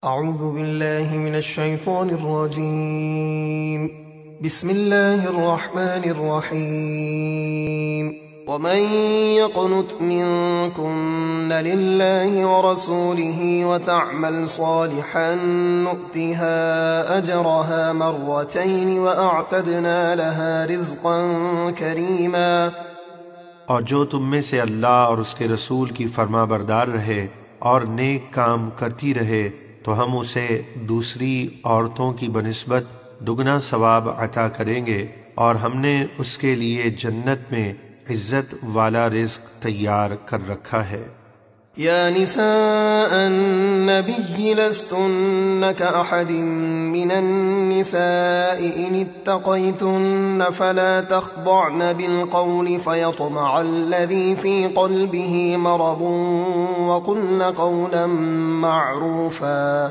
أعوذ بالله من الشيطان الرجيم. بسم الله الرحمن الرحيم. ومن يقنت منكن لله ورسوله وتعمل صالحا نؤتها أجرها مرتين وأعتدنا لها رزقا كريما. اور جو تم میں سے اللہ اور اس کے رسول کی فرما بردار رہے اور نیک کام کرتی رہے تو ہم اسے دوسری عورتوں کی بنسبت دگنا ثواب عطا کریں گے، اور ہم نے اس کے لیے جنت میں عزت والا رزق تیار کر رکھا ہے۔ یا نساء النبی لستن كأحد من النساء ان اتقیتن فلا تخضعن بالقول فيطمع الذي في قلبه مرض وقلن قولا معروفا۔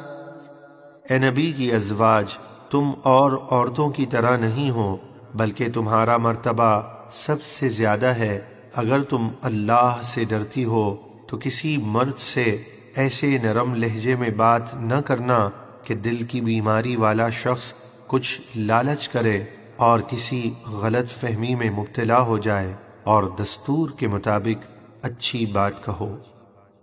اے نبی کی ازواج، تم اور عورتوں کی طرح نہیں ہو، بلکہ تمہارا مرتبہ سب سے زیادہ ہے۔ اگر تم اللہ سے ڈرتی ہو تو کسی مرد سے ایسے نرم لہجے میں بات نہ کرنا کہ دل کی بیماری والا شخص کچھ لالچ کرے اور کسی غلط فہمی میں مبتلا ہو جائے، اور دستور کے مطابق اچھی بات کہو۔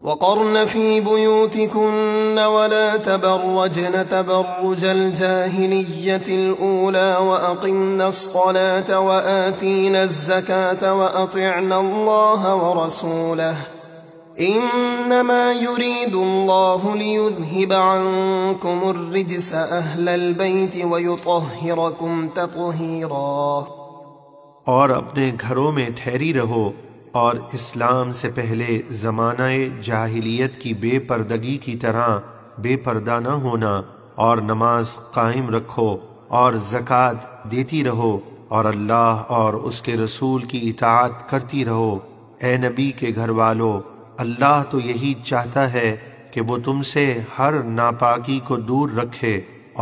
وقرن في بيوتكن ولا تبرجن تبرج الجاهلية الأولى وأقمنا الصلاة وآتينا الزكاة وأطعنا الله ورسوله إنما يريد الله ليذهب عنكم الرجس أهل البيت ويطهركم تطهيرا۔ اور اپنے گھروں میں ٹھہری رہو، اور اسلام سے پہلے زمانہ جاہلیت کی بے پردگی کی طرح بے پردہ نہ ہونا، اور نماز قائم رکھو اور زکوٰۃ دیتی رہو، اور اللہ اور اس کے رسول کی اطاعت کرتی رہو۔ اے نبی کے گھر والو، اللہ تو یہی چاہتا ہے کہ وہ تم سے ہر ناپاکی کو دور رکھے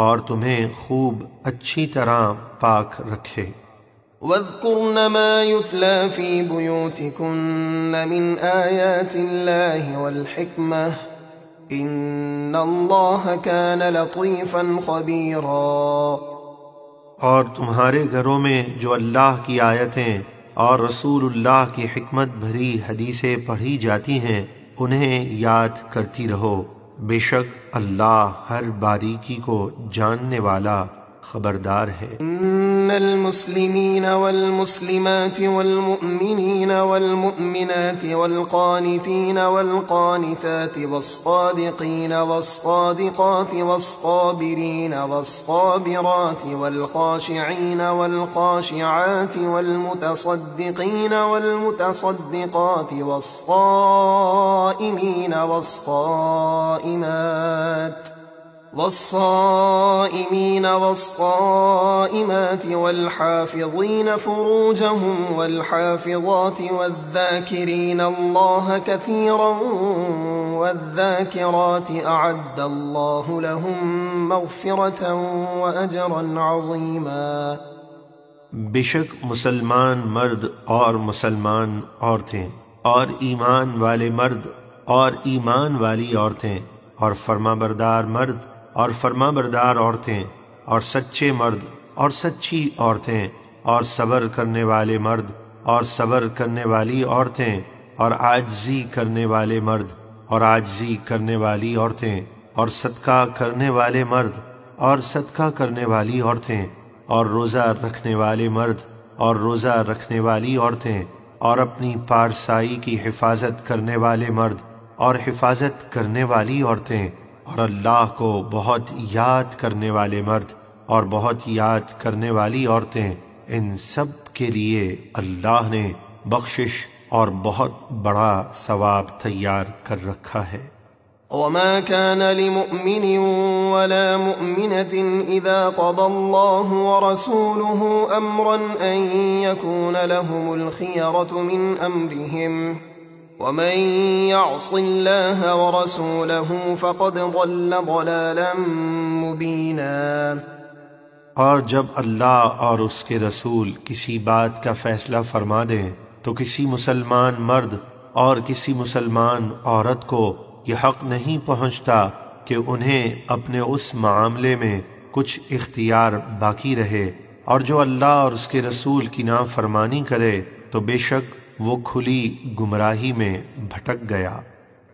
اور تمہیں خوب اچھی طرح پاک رکھے۔ واذكرن ما يتلى في بيوتكن من آيات الله والحكمة إن الله كان لطيفا خبيرا۔ اور تمہارے گھروں میں جو اللہ کی آیتیں اور رسول اللہ کی حکمت بھری حدیثیں پڑھی جاتی ہیں انہیں یاد کرتی رہو، بے شک اللہ ہر باریکی کو جاننے والا خبردار ہے۔ ان المسلمین والمسلمات والمؤمنین والمؤمنات والقانتین والقانتات والصادقین والصادقات والصابرین والصابرات والخاشعین والخاشعات والمتصدقین والمتصدقات والصائمین والصائمين والصائمات والحافظين فروجهم والحافظات والذاكرين الله كثيرا والذاكرات أعد الله لهم مغفرة وأجرا عظيما۔ بے شک مسلمان مرد اور مسلمان عورتیں اور ایمان والے مرد اور ایمان والی عورتیں اور فرما بردار مرد اور فرما بردار عورتیں اور سچے مرد اور سچی عورتیں اور صبر کرنے والے مرد اور صبر کرنے والی عورتیں اور عاجزی کرنے والے مرد اور عاجزی کرنے والی عورتیں اور صدقہ کرنے والے مرد اور صدقہ کرنے والی عورتیں اور روزہ رکھنے والے مرد اور روزہ رکھنے والی عورتیں اور اپنی پارسائی کی حفاظت کرنے والے مرد اور حفاظت کرنے والی عورتیں اور اللہ کو بہت یاد کرنے والے مرد اور بہت یاد کرنے والی عورتیں، ان سب کے لیے اللہ نے بخشش اور بہت بڑا ثواب تیار کر رکھا ہے۔ وما كان لمؤمن ولا مؤمنة إذا قضى الله ورسوله أمرا أن يكون لهم الخيرة من أمرهم ومن يعص الله ورسوله فقد ضل ضلالا مبينا۔ اور جب اللہ اور اس کے رسول کسی بات کا فیصلہ فرما دیں تو کسی مسلمان مرد اور کسی مسلمان عورت کو یہ حق نہیں پہنچتا کہ انہیں اپنے اس معاملے میں کچھ اختیار باقی رہے، اور جو اللہ اور اس کے رسول کی نافرمانی کرے تو بے شک وہ کھلی گمراہی میں بھٹک گیا۔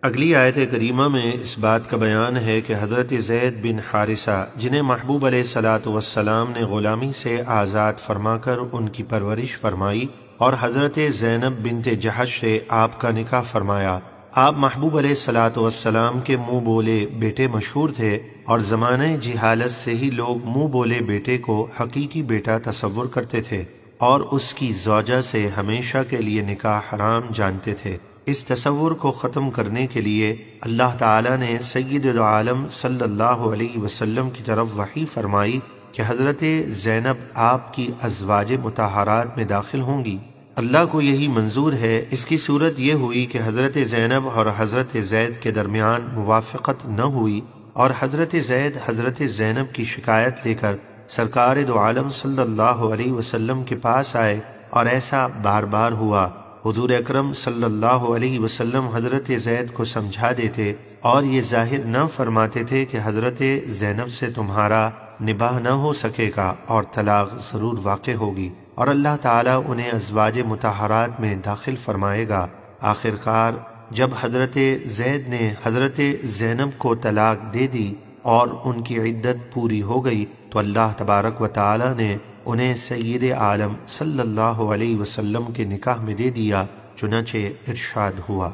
اگلی آیت کریمہ میں اس بات کا بیان ہے کہ حضرت زید بن حارثہ، جنہیں محبوب علیہ الصلاۃ والسلام نے غلامی سے آزاد فرما کر ان کی پرورش فرمائی، اور حضرت زینب بنت جحش سے آپ کا نکاح فرمایا۔ آپ محبوب علیہ الصلاۃ والسلام کے منہ بولے بیٹے مشہور تھے، اور زمانہ جہالت سے ہی لوگ منہ بولے بیٹے کو حقیقی بیٹا تصور کرتے تھے، اور اس کی زوجہ سے ہمیشہ کے لیے نکاح حرام جانتے تھے۔ اس تصور کو ختم کرنے کے لیے اللہ تعالیٰ نے سید العالم صلی اللہ علیہ وسلم کی طرف وحی فرمائی کہ حضرت زینب آپ کی ازواج مطہرات میں داخل ہوں گی۔ اللہ کو یہی منظور ہے۔ اس کی صورت یہ ہوئی کہ حضرت زینب اور حضرت زید کے درمیان موافقت نہ ہوئی، اور حضرت زید حضرت زینب کی شکایت لے کر سرکار دو عالم صلی اللہ علیہ وسلم کے پاس آئے، اور ایسا بار بار ہوا۔ حضور اکرم صلی اللہ علیہ وسلم حضرت زید کو سمجھا دیتے اور یہ ظاہر نہ فرماتے تھے کہ حضرت زینب سے تمہارا نباہ نہ ہو سکے گا اور طلاق ضرور واقع ہوگی، اور اللہ تعالیٰ انہیں ازواج مطہرات میں داخل فرمائے گا۔ آخرکار جب حضرت زید نے حضرت زینب کو طلاق دے دی اور ان کی عدت پوری ہو گئی تو اللہ تبارک و تعالیٰ نے انہیں سید عالم صلی اللہ علیہ وسلم کے نکاح میں دے دیا، چنانچہ ارشاد ہوا: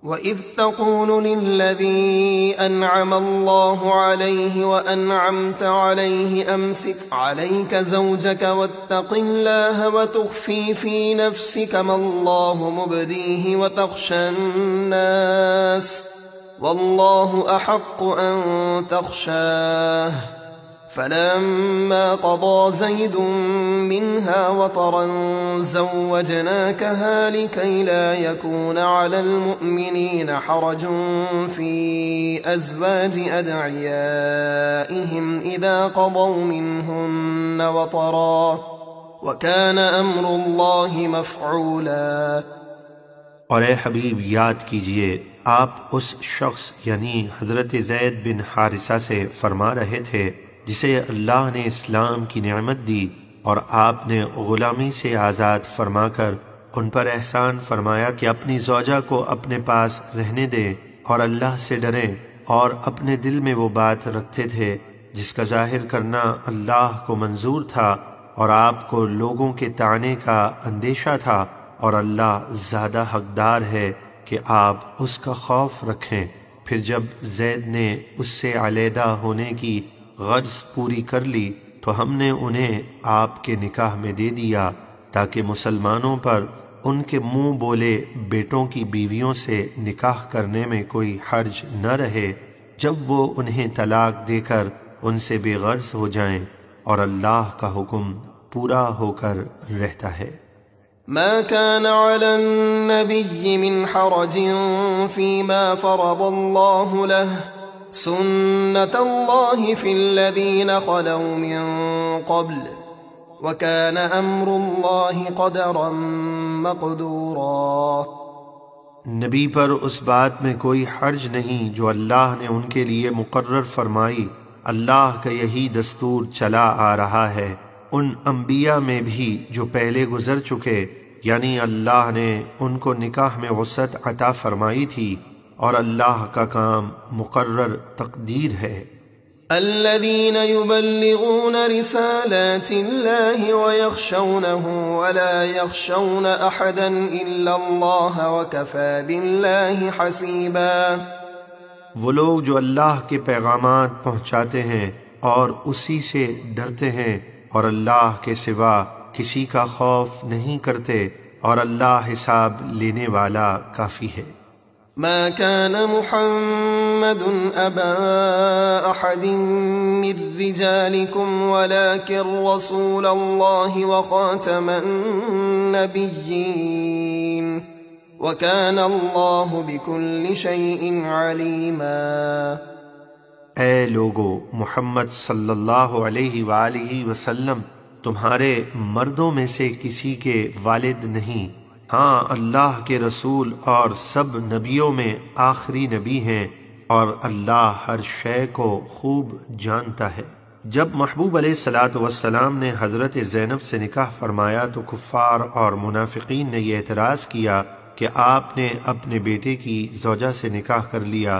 وَإِذْ تَقُولُ لِلَّذِي أَنْعَمَ اللَّهُ عَلَيْهِ وَأَنْعَمْتَ عَلَيْهِ أَمْسِكْ عَلَيْكَ زَوْجَكَ وَاتَّقِ اللَّهَ وَتُخْفِي فِي نَفْسِكَ مَا اللَّهُ مُبْدِيهِ وَتَخْشَى النَّاسَ وَاللَّهُ أَحَقُّ أَن تَخْشَاهُ فَلَمَّا قَضَى زَيْدٌ مِّنْهَا وَطَرًا زَوَّجْنَاكَهَا لِكَيْ لَا يَكُونَ عَلَى الْمُؤْمِنِينَ حَرَجٌ فِي أَزْوَاجِ أَدْعِيَائِهِمْ إِذَا قَضَوْا مِنْهُنَّ وَطَرًا وَكَانَ أَمْرُ اللَّهِ مَفْعُولًا۔ اور اے حبیب یاد کیجئے، آپ اس شخص یعنی حضرت زید بن حارثہ سے فرما رہے تھے جسے اللہ نے اسلام کی نعمت دی، اور آپ نے غلامی سے آزاد فرما کر ان پر احسان فرمایا کہ اپنی زوجہ کو اپنے پاس رہنے دیں اور اللہ سے ڈریں، اور اپنے دل میں وہ بات رکھتے تھے جس کا ظاہر کرنا اللہ کو منظور تھا، اور آپ کو لوگوں کے طعنے کا اندیشہ تھا، اور اللہ زیادہ حقدار ہے کہ آپ اس کا خوف رکھیں۔ پھر جب زید نے اس سے علیحدہ ہونے کی غرض پوری کر لی تو ہم نے انہیں آپ کے نکاح میں دے دیا تاکہ مسلمانوں پر ان کے منہ بولے بیٹوں کی بیویوں سے نکاح کرنے میں کوئی حرج نہ رہے جب وہ انہیں طلاق دے کر ان سے بے غرض ہو جائیں، اور اللہ کا حکم پورا ہو کر رہتا ہے۔ ما كان على النبي من حرج فيما فرض الله له سنة الله في الذين خلوا من قبل وكان أمر الله قدرا مقدورا۔ نبی پر اس بات میں کوئی حرج نہیں جو اللہ نے ان کے لیے مقرر فرمائی، اللہ کا یہی دستور چلا آ رہا ہے ان انبیاء میں بھی جو پہلے گزر چکے، یعنی اللہ نے ان کو نکاح میں وسعت عطا فرمائی تھی، اور اللہ کا کام مقرر تقدیر ہے۔ الذين يبلغون رسالات الله ويخشونه ولا يخشون أحدا إلا الله وكفى بالله حسيبا۔ وہ لوگ جو اللہ کے پیغامات پہنچاتے ہیں اور اسی سے ڈرتے ہیں، اور اللہ کے سوا کسی کا خوف نہیں کرتے، اور اللہ حساب لینے والا کافی ہے۔ ما كان محمد أبا أحد من رجالكم ولكن رسول الله وخاتم النبيين وكان الله بكل شيء عليما۔ اے لوگو، محمد صلی اللہ علیہ وآلہ وسلم تمہارے مردوں میں سے کسی کے والد نہیں، ہاں اللہ کے رسول اور سب نبیوں میں آخری نبی ہیں، اور اللہ ہر شے کو خوب جانتا ہے۔ جب محبوب علیہ الصلاۃ والسلام نے حضرت زینب سے نکاح فرمایا تو کفار اور منافقین نے یہ اعتراض کیا کہ آپ نے اپنے بیٹے کی زوجہ سے نکاح کر لیا۔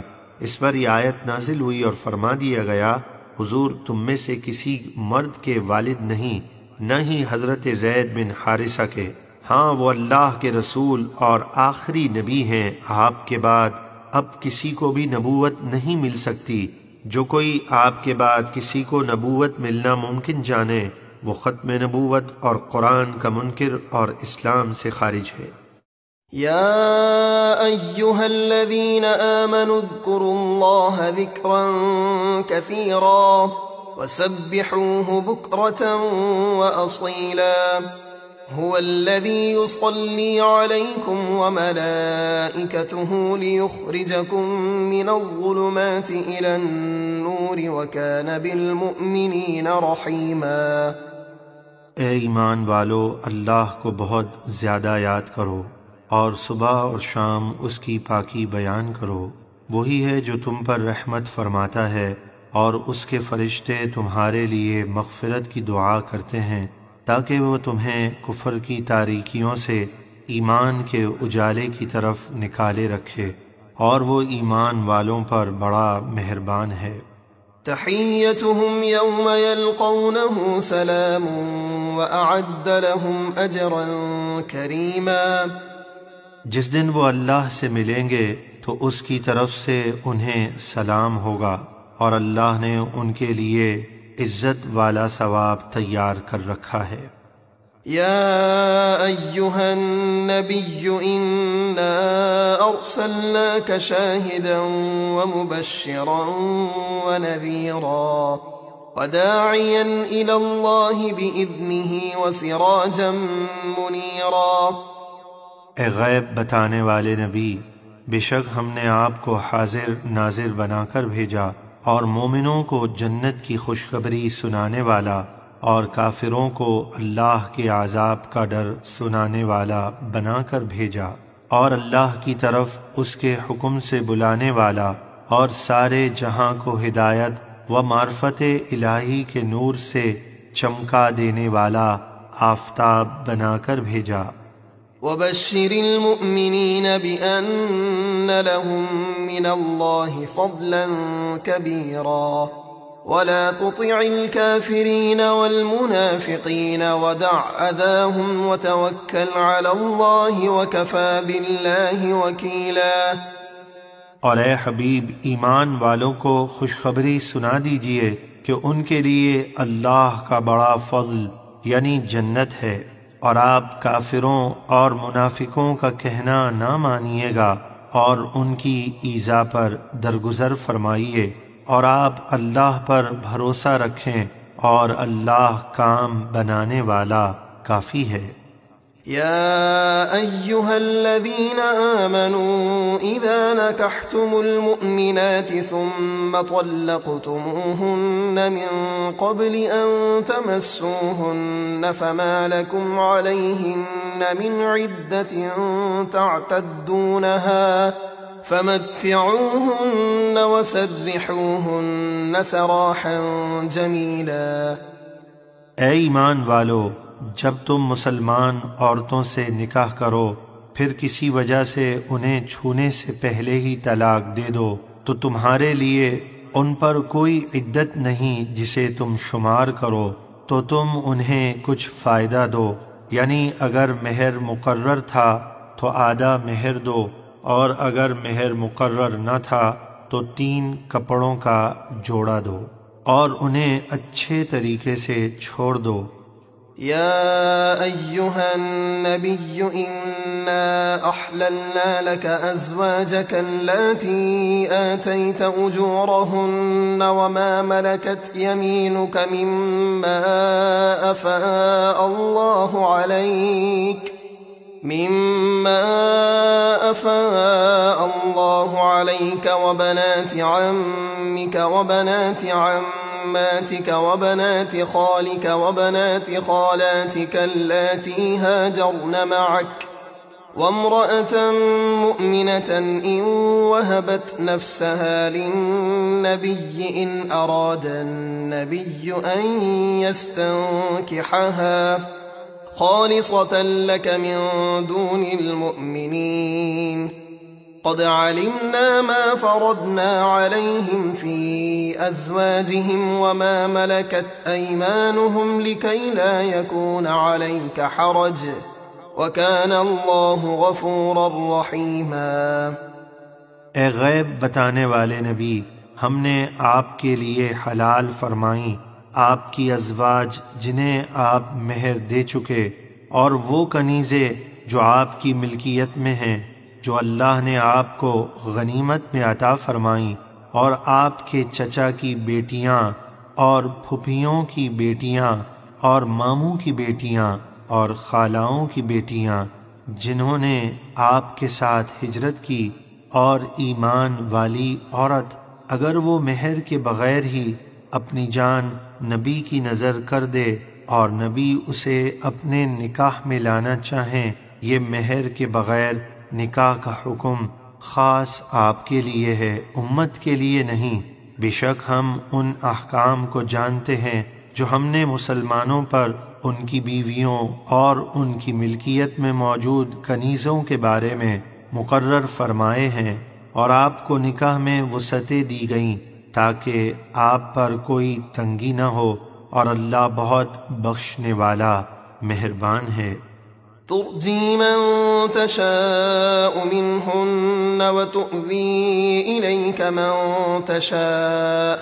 اس پر یہ آیت نازل ہوئی اور فرما دیا گیا، حضور تم میں سے کسی مرد کے والد نہیں، نہ ہی حضرت زید بن حارثہ کے، ہاں وہ اللہ کے رسول اور آخری نبی ہیں، آپ کے بعد اب کسی کو بھی نبوت نہیں مل سکتی۔ جو کوئی آپ کے بعد کسی کو نبوت ملنا ممکن جانے وہ ختم نبوت اور قرآن کا منکر اور اسلام سے خارج ہے۔ يا أيها الذين آمنوا اذكروا الله ذكرا كثيرا وسبحوه بكرة وأصيلا هو الذي يصلي عليكم وملائكته ليخرجكم من الظلمات إلى النور وكان بالمؤمنين رحيما۔ اے ایمان والو، اللہ کو بہت زیادہ یاد کرو اور صبح اور شام اس کی پاکی بیان کرو۔ وہی ہے جو تم پر رحمت فرماتا ہے اور اس کے فرشتے تمہارے لیے مغفرت کی دعا کرتے ہیں تاکہ وہ تمہیں کفر کی تاریکیوں سے ایمان کے اجالے کی طرف نکالے رکھے، اور وہ ایمان والوں پر بڑا مہربان ہے۔ تحيتهم يوم يلقونه سلام وأعد لهم أجرا كريما۔ جس دن وہ اللہ سے ملیں گے تو اس کی طرف سے انہیں سلام ہوگا، اور اللہ نے ان کے لیے عزت والا ثواب تیار کر رکھا ہے۔ يا أيها النبي إنا أرسلناك شاهدا ومبشرا ونذيرا وداعيا إلى الله بإذنه وسراجا منيرا۔ اے غیب بتانے والے نبی، بے شک ہم نے آپ کو حاضر ناظر بنا کر بھیجا اور مومنوں کو جنت کی خوشخبری سنانے والا اور کافروں کو اللہ کے عذاب کا ڈر سنانے والا بنا کر بھیجا، اور اللہ کی طرف اس کے حکم سے بلانے والا اور سارے جہاں کو ہدایت و معرفت الہی کے نور سے چمکا دینے والا آفتاب بنا کر بھیجا۔ وبشر المؤمنين بأن لهم من الله فضلا كبيرا ولا تطع الكافرين والمنافقين ودع أذاهم وتوكل على الله وكفى بالله وكيلا۔ اور اے حبیب، ایمان والوں کو خوشخبری سنا دیجئے کہ ان کے لیے اللہ کا بڑا فضل یعنی جنت ہے، اور آپ کافروں اور منافقوں کا کہنا نہ مانیے گا اور ان کی ایذا پر درگزر فرمائیے، اور آپ اللہ پر بھروسہ رکھیں اور اللہ کام بنانے والا کافی ہے۔ يا أيها الذين آمنوا إذا نكحتم المؤمنات ثم طلقتموهن من قبل أن تمسوهن فما لكم عليهن من عدة تعتدونها فمتعوهن وسرحوهن سراحا جميلا۔ اے ایمان والو، جب تم مسلمان عورتوں سے نکاح کرو پھر کسی وجہ سے انہیں چھونے سے پہلے ہی طلاق دے دو تو تمہارے لیے ان پر کوئی عدت نہیں جسے تم شمار کرو، تو تم انہیں کچھ فائدہ دو، یعنی اگر مہر مقرر تھا تو آدھا مہر دو، اور اگر مہر مقرر نہ تھا تو 3 کپڑوں کا جوڑا دو، اور انہیں اچھے طریقے سے چھوڑ دو۔ يا أيها النبي إنا أحللنا لك أزواجك اللاتي آتيت أجورهن وما ملكت يمينك مما أفاء الله عليك وبنات عمك وبنات عماتك وبنات خالك وبنات خالاتك اللاتي هاجرن معك وامرأة مؤمنة إن وهبت نفسها للنبي إن أراد النبي أن يستنكحها خالصة لك من دون المؤمنين قد علمنا ما فرضنا عليهم في أزواجهم وما ملكت أيمانهم لكي لا يكون عليك حرج وَكَانَ اللَّهُ غَفُورًا رَحِيمًا۔ اے غیب بتانے والے نبی، ہم نے آپ کے لیے حلال فرمائیں آپ کی ازواج جنہیں آپ مہر دے چکے، اور وہ کنیزیں جو آپ کی ملکیت میں ہیں، جو اللہ نے آپ کو غنیمت میں عطا فرمائیں، اور آپ کے چچا کی بیٹیاں اور پھوپھیوں کی بیٹیاں اور ماموں کی بیٹیاں اور خالاؤں کی بیٹیاں جنہوں نے آپ کے ساتھ ہجرت کی، اور ایمان والی عورت اگر وہ مہر کے بغیر ہی اپنی جان نبی کی نظر کر دے اور نبی اسے اپنے نکاح میں لانا چاہیں، یہ مہر کے بغیر نکاح کا حکم خاص آپ کے لیے ہے، امت کے لیے نہیں۔ بے شک ہم ان احکام کو جانتے ہیں جو ہم نے مسلمانوں پر ان کی بیویوں اور ان کی ملکیت میں موجود کنیزوں کے بارے میں مقرر فرمائے ہیں، اور آپ کو نکاح میں وسعتیں دی گئیں تاکہ آپ پر کوئی تنگی نہ ہو، اور اللہ بہت بخشنے والا مہربان ہے۔ ترجی من تشاء منہن وتؤوی الیک من تشاء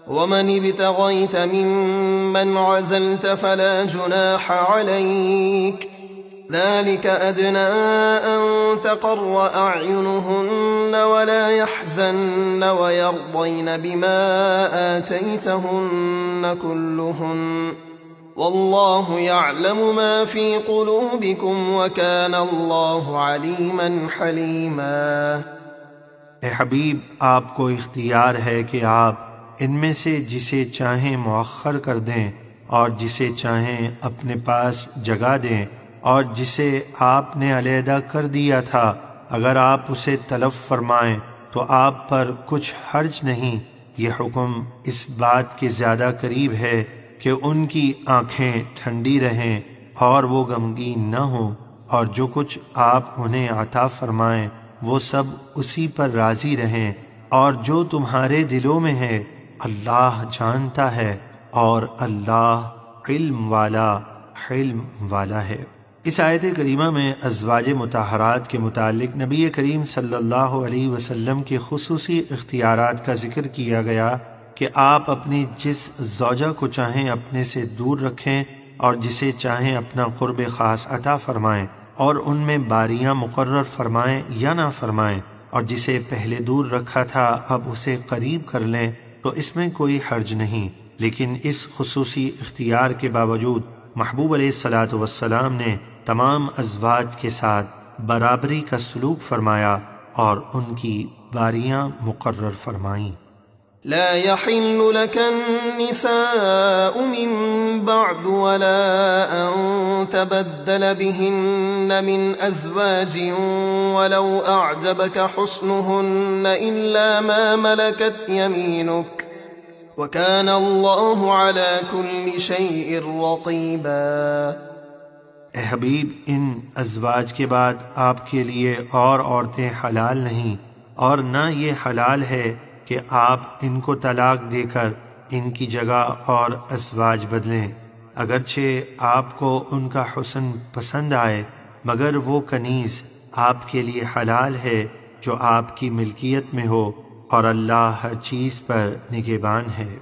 ومن ابتغيت ممن عزلت فلا جناح عليك ذلك أدنى أن تقر أعينهن ولا يحزن ويرضين بما آتيتهن كلهن والله يعلم ما في قلوبكم وكان الله عليما حليما۔ اے حبیب، آپ کو اختیار ہے کہ آپ ان میں سے جسے چاہیں مؤخر کر دیں اور جسے چاہیں اپنے پاس جگہ دیں، اور جسے آپ نے علیحدہ کر دیا تھا اگر آپ اسے طلب فرمائیں تو آپ پر کچھ حرج نہیں۔ یہ حکم اس بات کے زیادہ قریب ہے کہ ان کی آنکھیں ٹھنڈی رہیں اور وہ غمگین نہ ہوں، اور جو کچھ آپ انہیں عطا فرمائیں وہ سب اسی پر راضی رہیں، اور جو تمہارے دلوں میں ہے اللہ جانتا ہے، اور اللہ علم والا ہے۔ اس آیت کریمہ میں ازواج مطہرات کے متعلق نبی کریم صلی اللہ علیہ وسلم کے خصوصی اختیارات کا ذکر کیا گیا کہ آپ اپنی جس زوجہ کو چاہیں اپنے سے دور رکھیں اور جسے چاہیں اپنا قرب خاص عطا فرمائیں، اور ان میں باریاں مقرر فرمائیں یا نہ فرمائیں، اور جسے پہلے دور رکھا تھا اب اسے قریب کر لیں تو اس میں کوئی حرج نہیں۔ لیکن اس خصوصی اختیار کے باوجود محبوب علیہ الصلاۃ والسلام نے تمام ازواج کے ساتھ برابری کا سلوک فرمایا اور ان کی باریاں مقرر فرمائیں۔ لا يحل لك النساء من بعد ولا أن تبدل بهن من أزواج ولو أعجبك حسنهن إلا ما ملكت يمينك وكان الله على كل شيء رقيبا۔ اے حبیب، ان ازواج کے بعد آپ کے لیے اور عورتیں حلال نہیں، اور نہ یہ حلال ہے کہ آپ ان کو طلاق دے کر ان کی جگہ اور ازواج بدلیں، اگرچہ آپ کو ان کا حسن پسند آئے، مگر وہ کنیز آپ کے لیے حلال ہے جو آپ کی ملکیت میں ہو، اور اللہ ہر چیز پر نگہبان ہے۔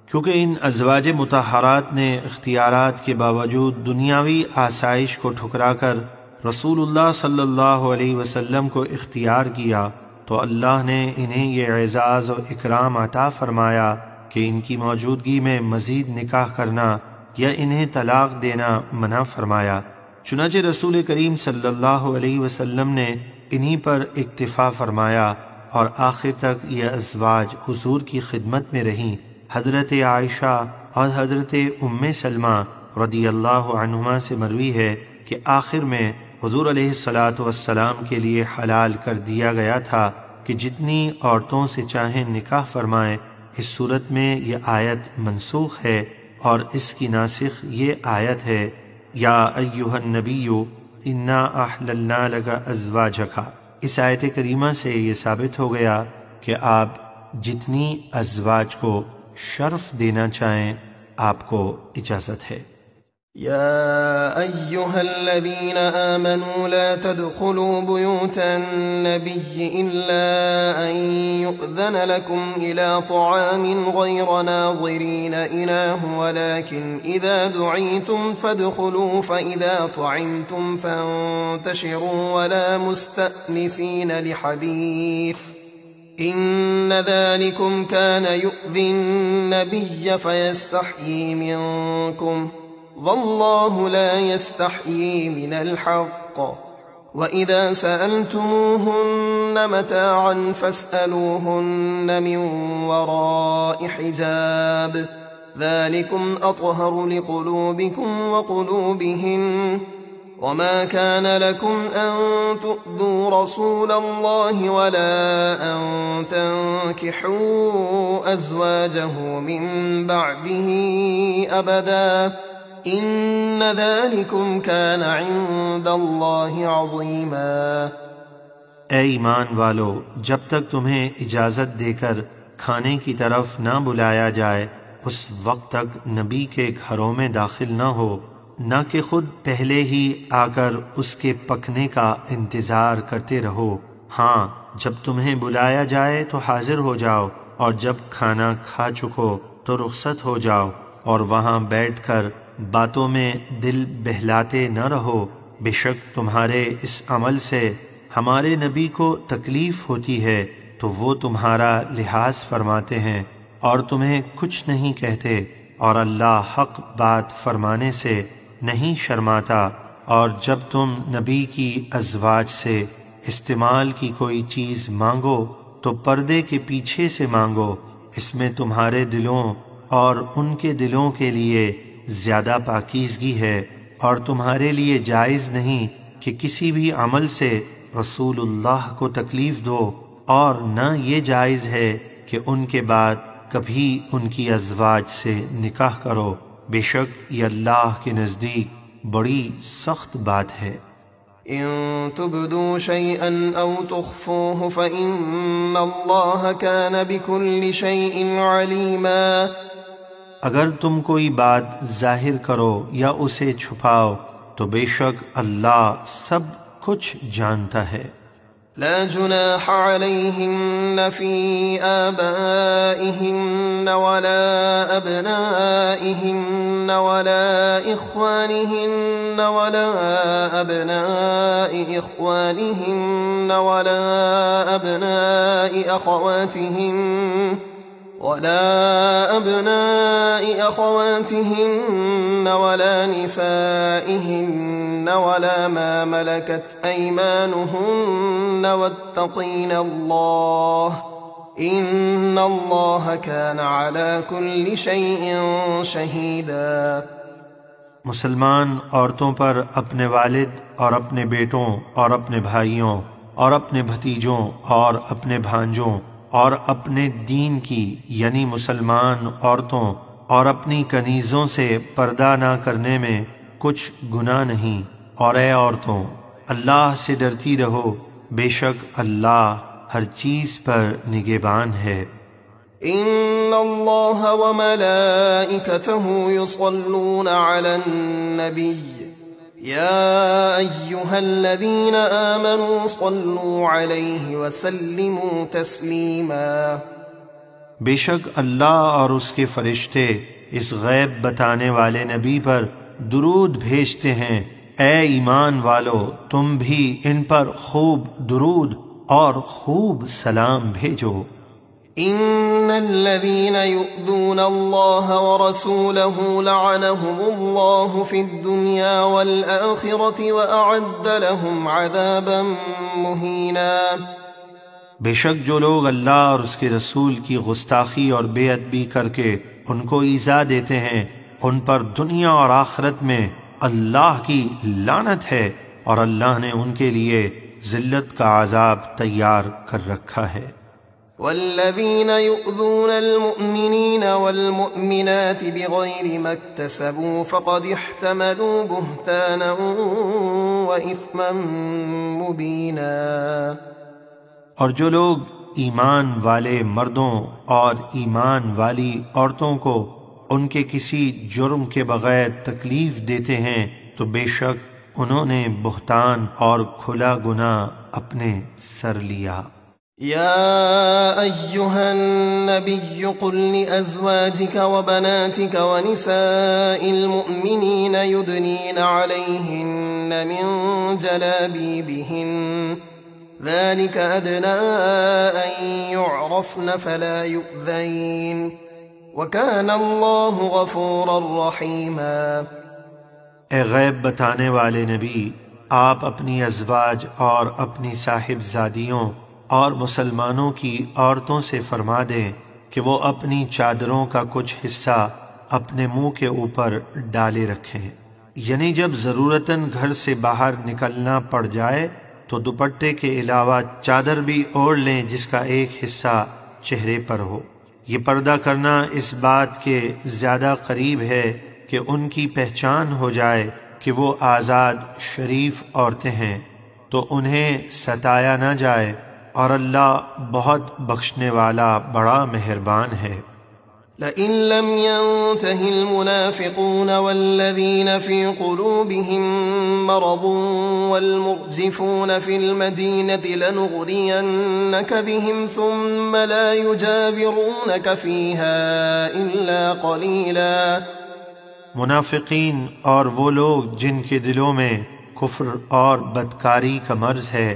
کیونکہ ان ازواج مطہرات نے اختیارات کے باوجود دنیاوی آسائش کو ٹھکرا کر رسول اللہ صلی اللہ علیہ وسلم کو اختیار کیا، تو اللہ نے انہیں یہ اعزاز و اکرام عطا فرمایا کہ ان کی موجودگی میں مزید نکاح کرنا یا انہیں طلاق دینا منع فرمایا۔ چنانچہ رسول کریم صلی اللہ علیہ وسلم نے انہی پر اکتفا فرمایا، اور آخر تک یہ ازواج حضور کی خدمت میں رہیں۔ حضرت عائشہ اور حضرت ام سلمہ رضی اللہ عنہما سے مروی ہے کہ آخر میں حضور علیہ الصلاۃ والسلام کے لیے حلال کر دیا گیا تھا کہ جتنی عورتوں سے چاہیں نکاح فرمائیں۔ اس صورت میں یہ آیت منسوخ ہے اور اس کی ناسخ یہ آیت ہے یا ایھا النبی انا احللنا لک ازواجک۔ اس آیت کریمہ سے یہ ثابت ہو گیا کہ آپ جتنی ازواج کو شرف دینا چاہیں آپ کو اجازت ہے۔ يا أيها الذين آمنوا لا تدخلوا بيوت النبي إلا أن يؤذن لكم إلى طعام غير ناظرين إناه ولكن إذا دعيتم فادخلوا فإذا طعمتم فانتشروا ولا مستأنسين لحديث إن ذلكم كان يؤذي النبي فيستحيي منكم والله لا يستحيي من الحق وإذا سألتموهن متاعا فاسألوهن من وراء حجاب ذلكم أطهر لقلوبكم وقلوبهن وما كان لكم أن تؤذوا رسول الله ولا أن تنكحوا أزواجه من بعده أبدا إن ذلكم كان عند الله عظيما۔ اے ایمان والو، جب تک تمہیں اجازت دے کر کھانے کی طرف نہ بلایا جائے اس وقت تک نبی کے گھروں میں داخل نہ ہو، نہ کہ خود پہلے ہی آ کر اس کے پکنے کا انتظار کرتے رہو۔ ہاں، جب تمہیں بلایا جائے تو حاضر ہو جاؤ، اور جب کھانا کھا چکو تو رخصت ہو جاؤ، اور وہاں بیٹھ کر باتوں میں دل بہلاتے نہ رہو۔ بے شک تمہارے اس عمل سے ہمارے نبی کو تکلیف ہوتی ہے تو وہ تمہارا لحاظ فرماتے ہیں اور تمہیں کچھ نہیں کہتے، اور اللہ حق بات فرمانے سے نہیں شرماتا۔ اور جب تم نبی کی ازواج سے استعمال کی کوئی چیز مانگو تو پردے کے پیچھے سے مانگو، اس میں تمہارے دلوں اور ان کے دلوں کے لیے زیادہ پاکیزگی ہے، اور تمہارے لیے جائز نہیں کہ کسی بھی عمل سے رسول اللہ کو تکلیف دو، اور نہ یہ جائز ہے کہ ان کے بعد کبھی ان کی ازواج سے نکاح کرو، بے شک یہ اللہ کے نزدیک بڑی سخت بات ہے۔ إن تبدوا شيئا أو تخفوه فإن الله كان بكل شيء عليما۔ اگر تم کوئی بات ظاہر کرو یا اسے چھپاؤ تو بے شک اللہ سب کچھ جانتا ہے۔ لا جناح عليهن في آبائهن ولا أبنائهن ولا إخوانهن ولا أبناء إخوانهن ولا أبناء أخواتهن ولا نسائهن ولا ما ملكت أيمانهن واتقين الله إن الله كان على كل شيء شهيدا۔ مسلمان عورتوں پر اپنے والد اور اپنے بیٹوں اور اپنے بھائیوں اور اپنے بھتیجوں اور اپنے بھانجوں اور اپنے دین کی یعنی مسلمان عورتوں اور اپنی کنیزوں سے پردہ نہ کرنے میں کچھ گناہ نہیں، اور اے عورتوں اللہ سے ڈرتی رہو، بے شک اللہ ہر چیز پر نگہبان ہے۔ ان اللہ وملائکتہ یصلون علی النبی یا ایہا الذین آمنوا صلوا علیہ وسلموا تسلیما۔ بے شک اللہ اور اس کے فرشتے اس غیب بتانے والے نبی پر درود بھیجتے ہیں، اے ایمان والو تم بھی ان پر خوب درود اور خوب سلام بھیجو۔ ان الذين يؤذون الله ورسوله لعنهم الله في الدنيا والآخرة وأعد لهم عذابا مهينا۔ بے شک جو لوگ اللہ اور اس کے رسول کی گستاخی اور بے ادبی کر کے ان کو ایذا دیتے ہیں، ان پر دنیا اور آخرت میں اللہ کی لعنت ہے، اور اللہ نے ان کے لیے ذلت کا عذاب تیار کر رکھا ہے۔ والذین یؤذون المؤمنین والمؤمنات بغیر ما اکتسبوا فقد احتملوا بہتانا وإثما مبینا۔ اور جو لوگ ایمان والے مردوں اور ایمان والی عورتوں کو ان کے کسی جرم کے بغیر تکلیف دیتے ہیں تو بے شک انہوں نے بہتان اور کھلا گناہ اپنے سر لیا۔ يا أيها النبي قل لأزواجك وبناتك ونساء المؤمنين يدنين عليهن من جلابيبهن ذلك أدنى أن يعرفن فلا يؤذين وكان الله غفورا رحيما۔ اے غیب بتانے والے نبی، آپ اپنی ازواج اور اپنی صاحبزادیوں اور مسلمانوں کی عورتوں سے فرما دیں کہ وہ اپنی چادروں کا کچھ حصہ اپنے منہ کے اوپر ڈالے رکھیں، یعنی جب ضرورتاً گھر سے باہر نکلنا پڑ جائے تو دوپٹے کے علاوہ چادر بھی اوڑھ لیں جس کا ایک حصہ چہرے پر ہو۔ یہ پردہ کرنا اس بات کے زیادہ قریب ہے کہ ان کی پہچان ہو جائے کہ وہ آزاد شریف عورتیں ہیں، تو انہیں ستایا نہ جائے، اور اللہ بہت بخشنے والا بڑا مہربان ہے۔ لئن لم ينته المنافقون والذين في قلوبهم مرض والمرجفون في المدينة لنغرينك بهم ثم لا يجاورونك فيها إلا قليلا۔ منافقین اور وہ لوگ جن کے دلوں میں کفر اور بدکاری کا مرض ہے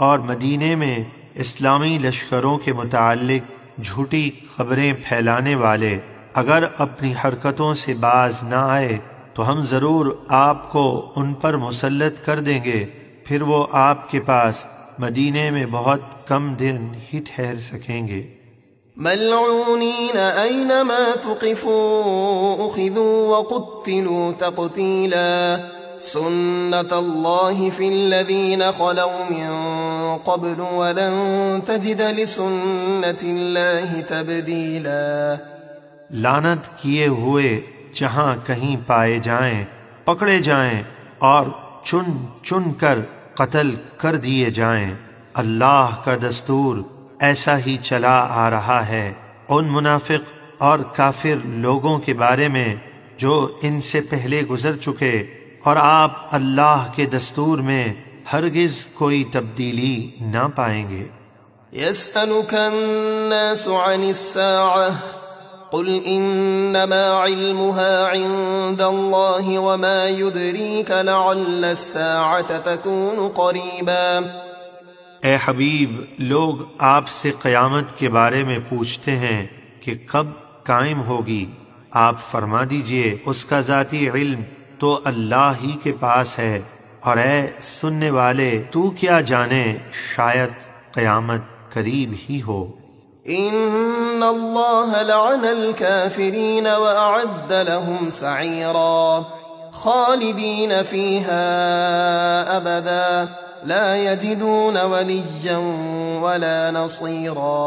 اور مدینے میں اسلامی لشکروں کے متعلق جھوٹی خبریں پھیلانے والے اگر اپنی حرکتوں سے باز نہ آئے تو ہم ضرور آپ کو ان پر مسلط کر دیں گے، پھر وہ آپ کے پاس مدینے میں بہت کم دن ہی ٹھہر سکیں گے۔ ملعونین اینما ثقفوا اخذوا وقتلوا تقتیلا سنت اللہ فی الذین خلوا من قبل ولن تجد لسنت اللہ تبدیلا۔ لعنت کیے ہوئے جہاں کہیں پائے جائیں پکڑے جائیں اور چن چن کر قتل کر دیے جائیں، اللہ کا دستور ایسا ہی چلا آ رہا ہے ان منافق اور کافر لوگوں کے بارے میں جو ان سے پہلے گزر چکے، اور آپ اللہ کے دستور میں ہرگز کوئی تبدیلی نہ پائیں گے۔ يسألك الناس عن الساعة قل إنما علمها عند الله وما يدريك لعل الساعة تكون قريبا۔ اے حبیب، لوگ آپ سے قیامت کے بارے میں پوچھتے ہیں کہ کب قائم ہوگی، آپ فرما دیجئے اس کا ذاتی علم تو اللہ ہی کے پاس ہے، اور اے سننے والے تو کیا جانے شاید قیامت قریب ہی ہو۔ ان اللہ لعن الكافرین واعد لهم سعیرا خالدین فیہا ابدا لا یجدون ولیا ولا نصیرا۔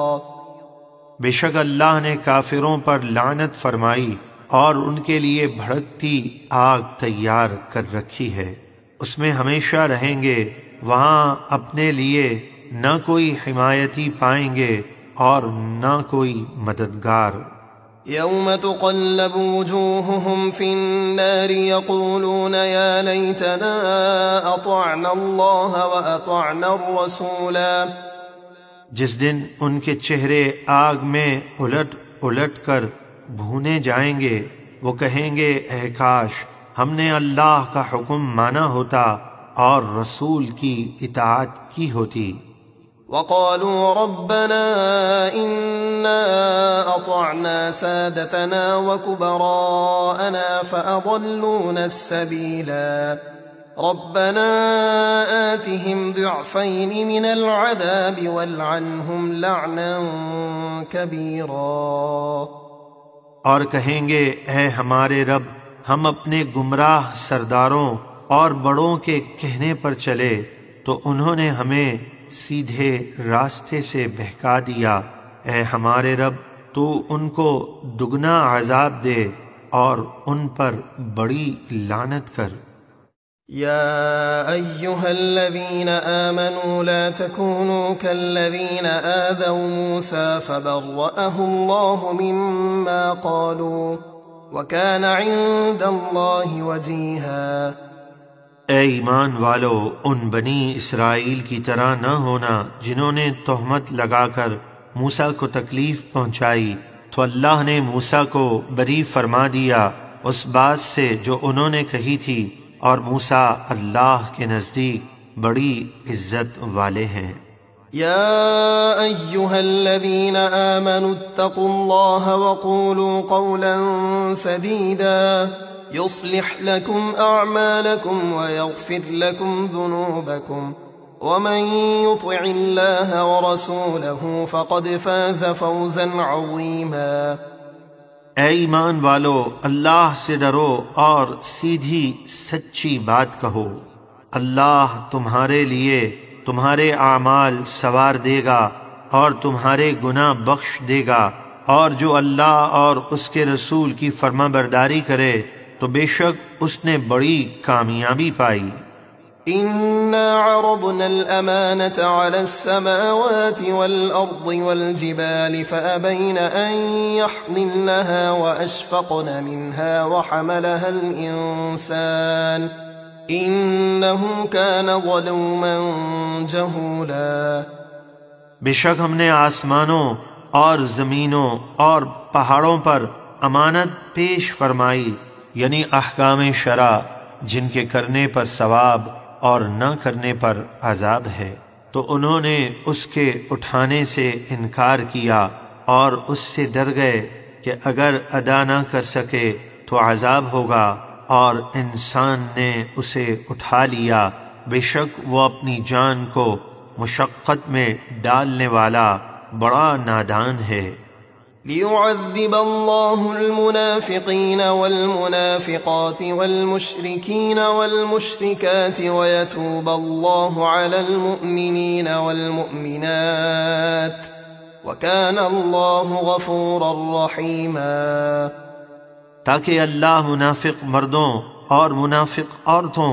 بے شک اللہ نے کافروں پر لعنت فرمائی اور ان کے لیے بھڑکتی آگ تیار کر رکھی ہے، اس میں ہمیشہ رہیں گے، وہاں اپنے لیے نہ کوئی حمایتی پائیں گے اور نہ کوئی مددگار۔ یوم تقلب وجوہہم فی النار یقولون یا لیتنا اطعنا اللہ واطعنا الرسولا۔ جس دن ان کے چہرے آگ میں الٹ الٹ کر بھونے جائیں گے، وہ کہیں گے اے کاش ہم نے اللہ کا حکم مانا ہوتا اور رسول کی اطاعت کی ہوتی۔ وقالوا ربنا إنا أطعنا سادتنا وكبراءنا فأضلونا السبيلا ربنا آتهم ضعفين من العذاب والعنهم لعنا كبيرا۔ اور کہیں گے اے ہمارے رب، ہم اپنے گمراہ سرداروں اور بڑوں کے کہنے پر چلے تو انہوں نے ہمیں سیدھے راستے سے بہکا دیا۔ اے ہمارے رب، تو ان کو دگنا عذاب دے اور ان پر بڑی لعنت کر۔ يا أيها الذين آمنوا لا تكونوا كالذين آذوا موسى فبرأه الله مما قالوا وكان عند الله وجيها۔ اے ایمان والو، ان بنی اسرائیل کی طرح نہ ہونا جنہوں نے تہمت لگا کر موسیٰ کو تکلیف پہنچائی، تو اللہ نے موسیٰ کو بری فرما دیا اس بات سے جو انہوں نے کہی تھی، اور موسیٰ اللہ کے نزدیک بڑی عزت والے ہیں۔ يا أيها الذين آمنوا اتقوا الله وقولوا قولا سديدا يصلح لكم أعمالكم ويغفر لكم ذنوبكم ومن يطع الله ورسوله فقد فاز فوزا عظيما۔ اے ایمان والو، اللہ سے ڈرو اور سیدھی سچی بات کہو، اللہ تمہارے لیے تمہارے اعمال سوار دے گا اور تمہارے گناہ بخش دے گا، اور جو اللہ اور اس کے رسول کی فرما برداری کرے تو بے شک اس نے بڑی کامیابی پائی۔ إنا عرضنا الأمانة على السماوات والأرض والجبال فأبين أن يحملنها وأشفقن منها وحملها الإنسان إنه كان ظلوما جهولا۔ بے شک ہم نے آسمانوں اور زمینوں اور پہاڑوں پر امانت پیش فرمائی، یعنی احکام شرع، جن کے کرنے پر ثواب اور نہ کرنے پر عذاب ہے، تو انہوں نے اس کے اٹھانے سے انکار کیا اور اس سے ڈر گئے کہ اگر ادا نہ کر سکے تو عذاب ہوگا، اور انسان نے اسے اٹھا لیا، بے شک وہ اپنی جان کو مشقت میں ڈالنے والا بڑا نادان ہے۔ ليعذب الله المنافقين والمنافقات والمشركين والمشركات ويتوب الله على المؤمنين والمؤمنات وكان الله غفورا رحيما۔ تاکہ اللہ منافق مردوں اور منافق عورتوں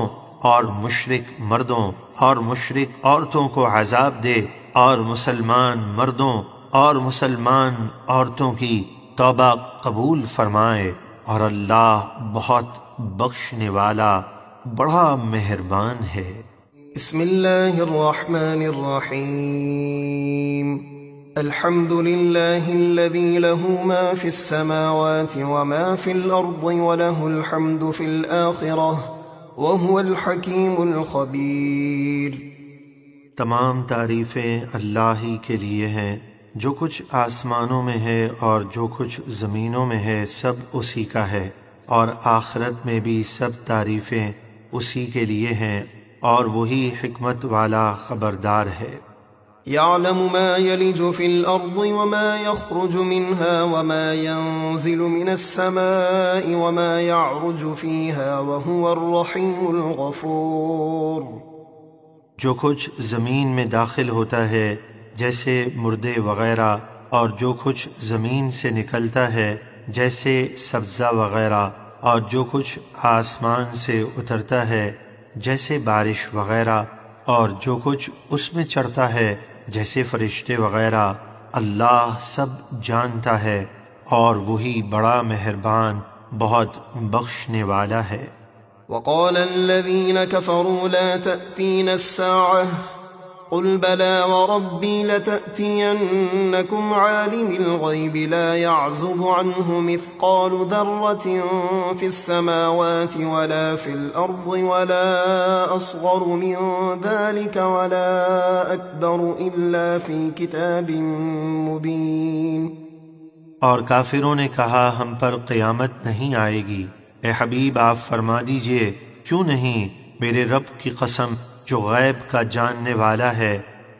اور مشرک مردوں اور مشرک عورتوں کو عذاب دے، اور مسلمان مردوں اور مسلمان عورتوں کی توبہ قبول فرمائے، اور اللہ بہت بخشنے والا بڑا مہربان ہے۔ بسم اللہ الرحمن الرحیم۔ الحمد للہ الذی له ما فی السماوات وما فی الارض وله الحمد فی الآخرہ وهو الحکیم الخبیر۔ تمام تعریفیں اللہ ہی کے لیے ہیں، جو کچھ آسمانوں میں ہے اور جو کچھ زمینوں میں ہے سب اسی کا ہے، اور آخرت میں بھی سب تعریفیں اسی کے لیے ہیں، اور وہی حکمت والا خبردار ہے۔ يعلم ما يلج في الأرض وما يخرج منها وما ينزل من السماء وما يعرج فيها وهو الرحيم الغفور۔ جو کچھ زمین میں داخل ہوتا ہے جیسے مردے وغیرہ، اور جو کچھ زمین سے نکلتا ہے جیسے سبزہ وغیرہ، اور جو کچھ آسمان سے اترتا ہے جیسے بارش وغیرہ، اور جو کچھ اس میں چڑھتا ہے جیسے فرشتے وغیرہ، اللہ سب جانتا ہے، اور وہی بڑا مہربان بہت بخشنے والا ہے۔ وقال الذين كفروا لا تأتينا الساعة قل بلى وربي لتأتينكم عالم الغيب لا يعزب عنه مثقال ذرة في السماوات ولا في الأرض ولا أصغر من ذلك ولا أكبر إلا في كتاب مبين۔ اور کافروں نے کہا ہم پر قیامت نہیں آئے گی۔ اے حبیب آپ فرما دیجئے کیوں نہیں، میرے رب کی قسم جو غیب کا جاننے والا ہے،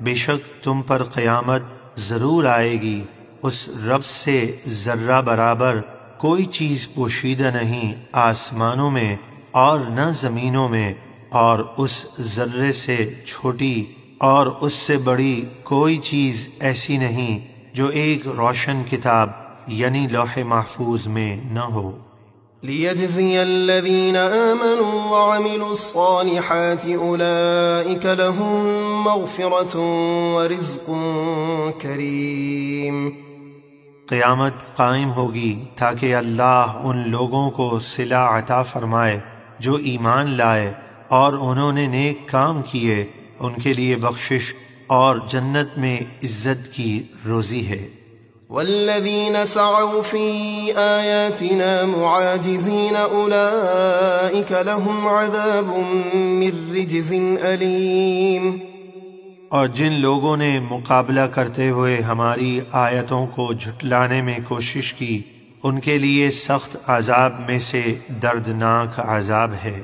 بے شک تم پر قیامت ضرور آئے گی، اس رب سے ذرہ برابر کوئی چیز پوشیدہ نہیں آسمانوں میں اور نہ زمینوں میں، اور اس ذرے سے چھوٹی اور اس سے بڑی کوئی چیز ایسی نہیں جو ایک روشن کتاب یعنی لوح محفوظ میں نہ ہو۔ لِيَجْزِيَ الَّذِينَ آمَنُوا وَعَمِلُوا الصَّالِحَاتِ أُولَئِكَ لَهُم مَّغْفِرَةٌ وَرِزْقٌ كَرِيمٌ۔ قیامت قائم ہوگی تاکہ اللہ ان لوگوں کو صلہ عطا فرمائے جو ایمان لائے اور انہوں نے نیک کام کیے، ان کے لیے بخشش اور جنت میں عزت کی روزی ہے۔ وَالَّذِينَ سَعَوْا فِي آيَاتِنَا مُعَاجِزِينَ أُولَئِكَ لَهُمْ عَذَابٌ مِّن رِّجْزٍ أَلِيمٌ۔ اور جن لوگوں نے مقابلہ کرتے ہوئے ہماری آیتوں کو جھٹلانے میں کوشش کی، ان کے لیے سخت عذاب میں سے دردناک عذاب ہے۔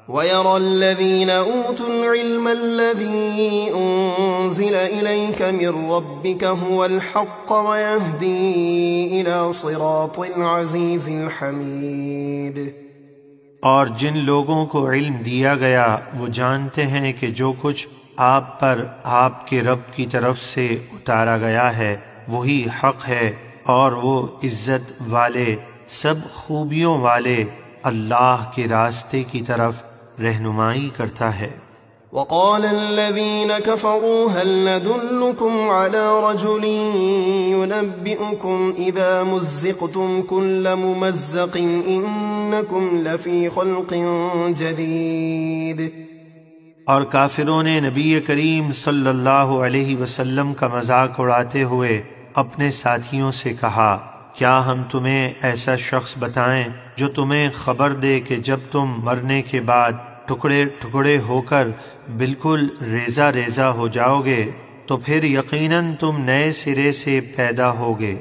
وَيَرَى الَّذِينَ أُوتُوا الْعِلْمَ الَّذِي أُنزِلَ إِلَيْكَ مِن رَّبِّكَ هُوَ الْحَقُّ وَيَهْدِي إِلَى صِرَاطِ الْعَزِيزِ الْحَمِيدِ۔ اور جن لوگوں کو علم دیا گیا وہ جانتے ہیں کہ جو کچھ آپ پر آپ کے رب کی طرف سے اتارا گیا ہے وہی حق ہے، اور وہ عزت والے سب خوبیوں والے اللہ کے راستے کی طرف رہنمائی کرتا ہے۔ وقال الذين كفروا هل ندلكم على رجل ينبئكم إذا مزقتم كل ممزق إنكم لفي خلق جديد۔ اور کافروں نے نبی کریم صلی اللہ علیہ وسلم کا مذاق اڑاتے ہوئے اپنے ساتھیوں سے کہا، کیا ہم تمہیں ایسا شخص بتائیں جو تمہیں خبر دے کہ جب تم مرنے کے بعد ٹکڑے ٹکڑے ہو کر بالکل ریزہ ریزہ ہو جاؤ گے تو پھر یقیناً تم نئے سرے سے پیدا ہوگے۔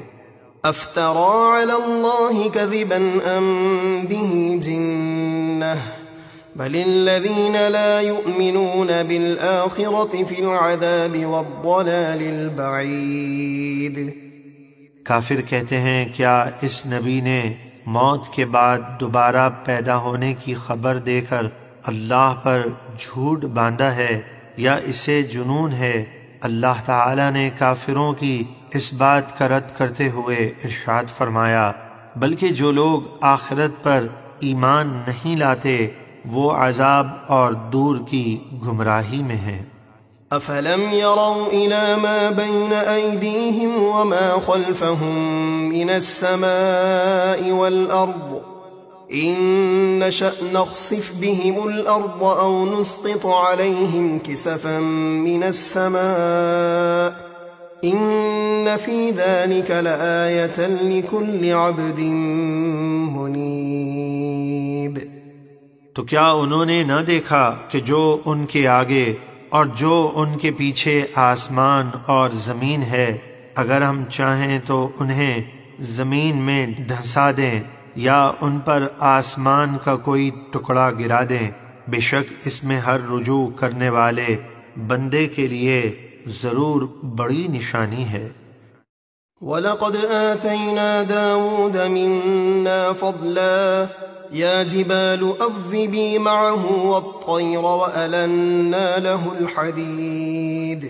افترى على الله كذبا ام به جنة بل الذين لا يؤمنون بالآخرة في العذاب والضلال البعيد۔ کافر کہتے ہیں کیا اس نبی نے موت کے بعد دوبارہ پیدا ہونے کی خبر دے کر اللہ پر جھوٹ باندھا ہے، یا اسے جنون ہے؟ اللہ تعالی نے کافروں کی اس بات کا رد کرتے ہوئے ارشاد فرمایا، بلکہ جو لوگ آخرت پر ایمان نہیں لاتے وہ عذاب اور دور کی گمراہی میں ہیں۔ أفلم يروا إلى ما بين أيديهم وما خلفهم من السماء والأرض إن نشأ نخسف بهم الأرض أو نسقط عليهم كسفا من السماء إن في ذلك لآية لكل عبد منيب۔ تو کیا انہوں نے نہ دیکھا کہ جو ان کے آگے اور جو ان کے پیچھے آسمان اور زمین ہے، اگر ہم چاہیں تو انہیں زمین میں دھنسا دیں یا ان پر آسمان کا کوئی ٹکڑا گرا دیں، بے شک اس میں ہر رجوع کرنے والے بندے کے لیے ضرور بڑی نشانی ہے۔ وَلَقَدْ آتَيْنَا دَاوُودَ مِنَّا فَضْلًا يَا جِبَالُ أَوِّبِي مَعَهُ وَالطَّيْرَ وَأَلَنَّا لَهُ الْحَدِيدَ۔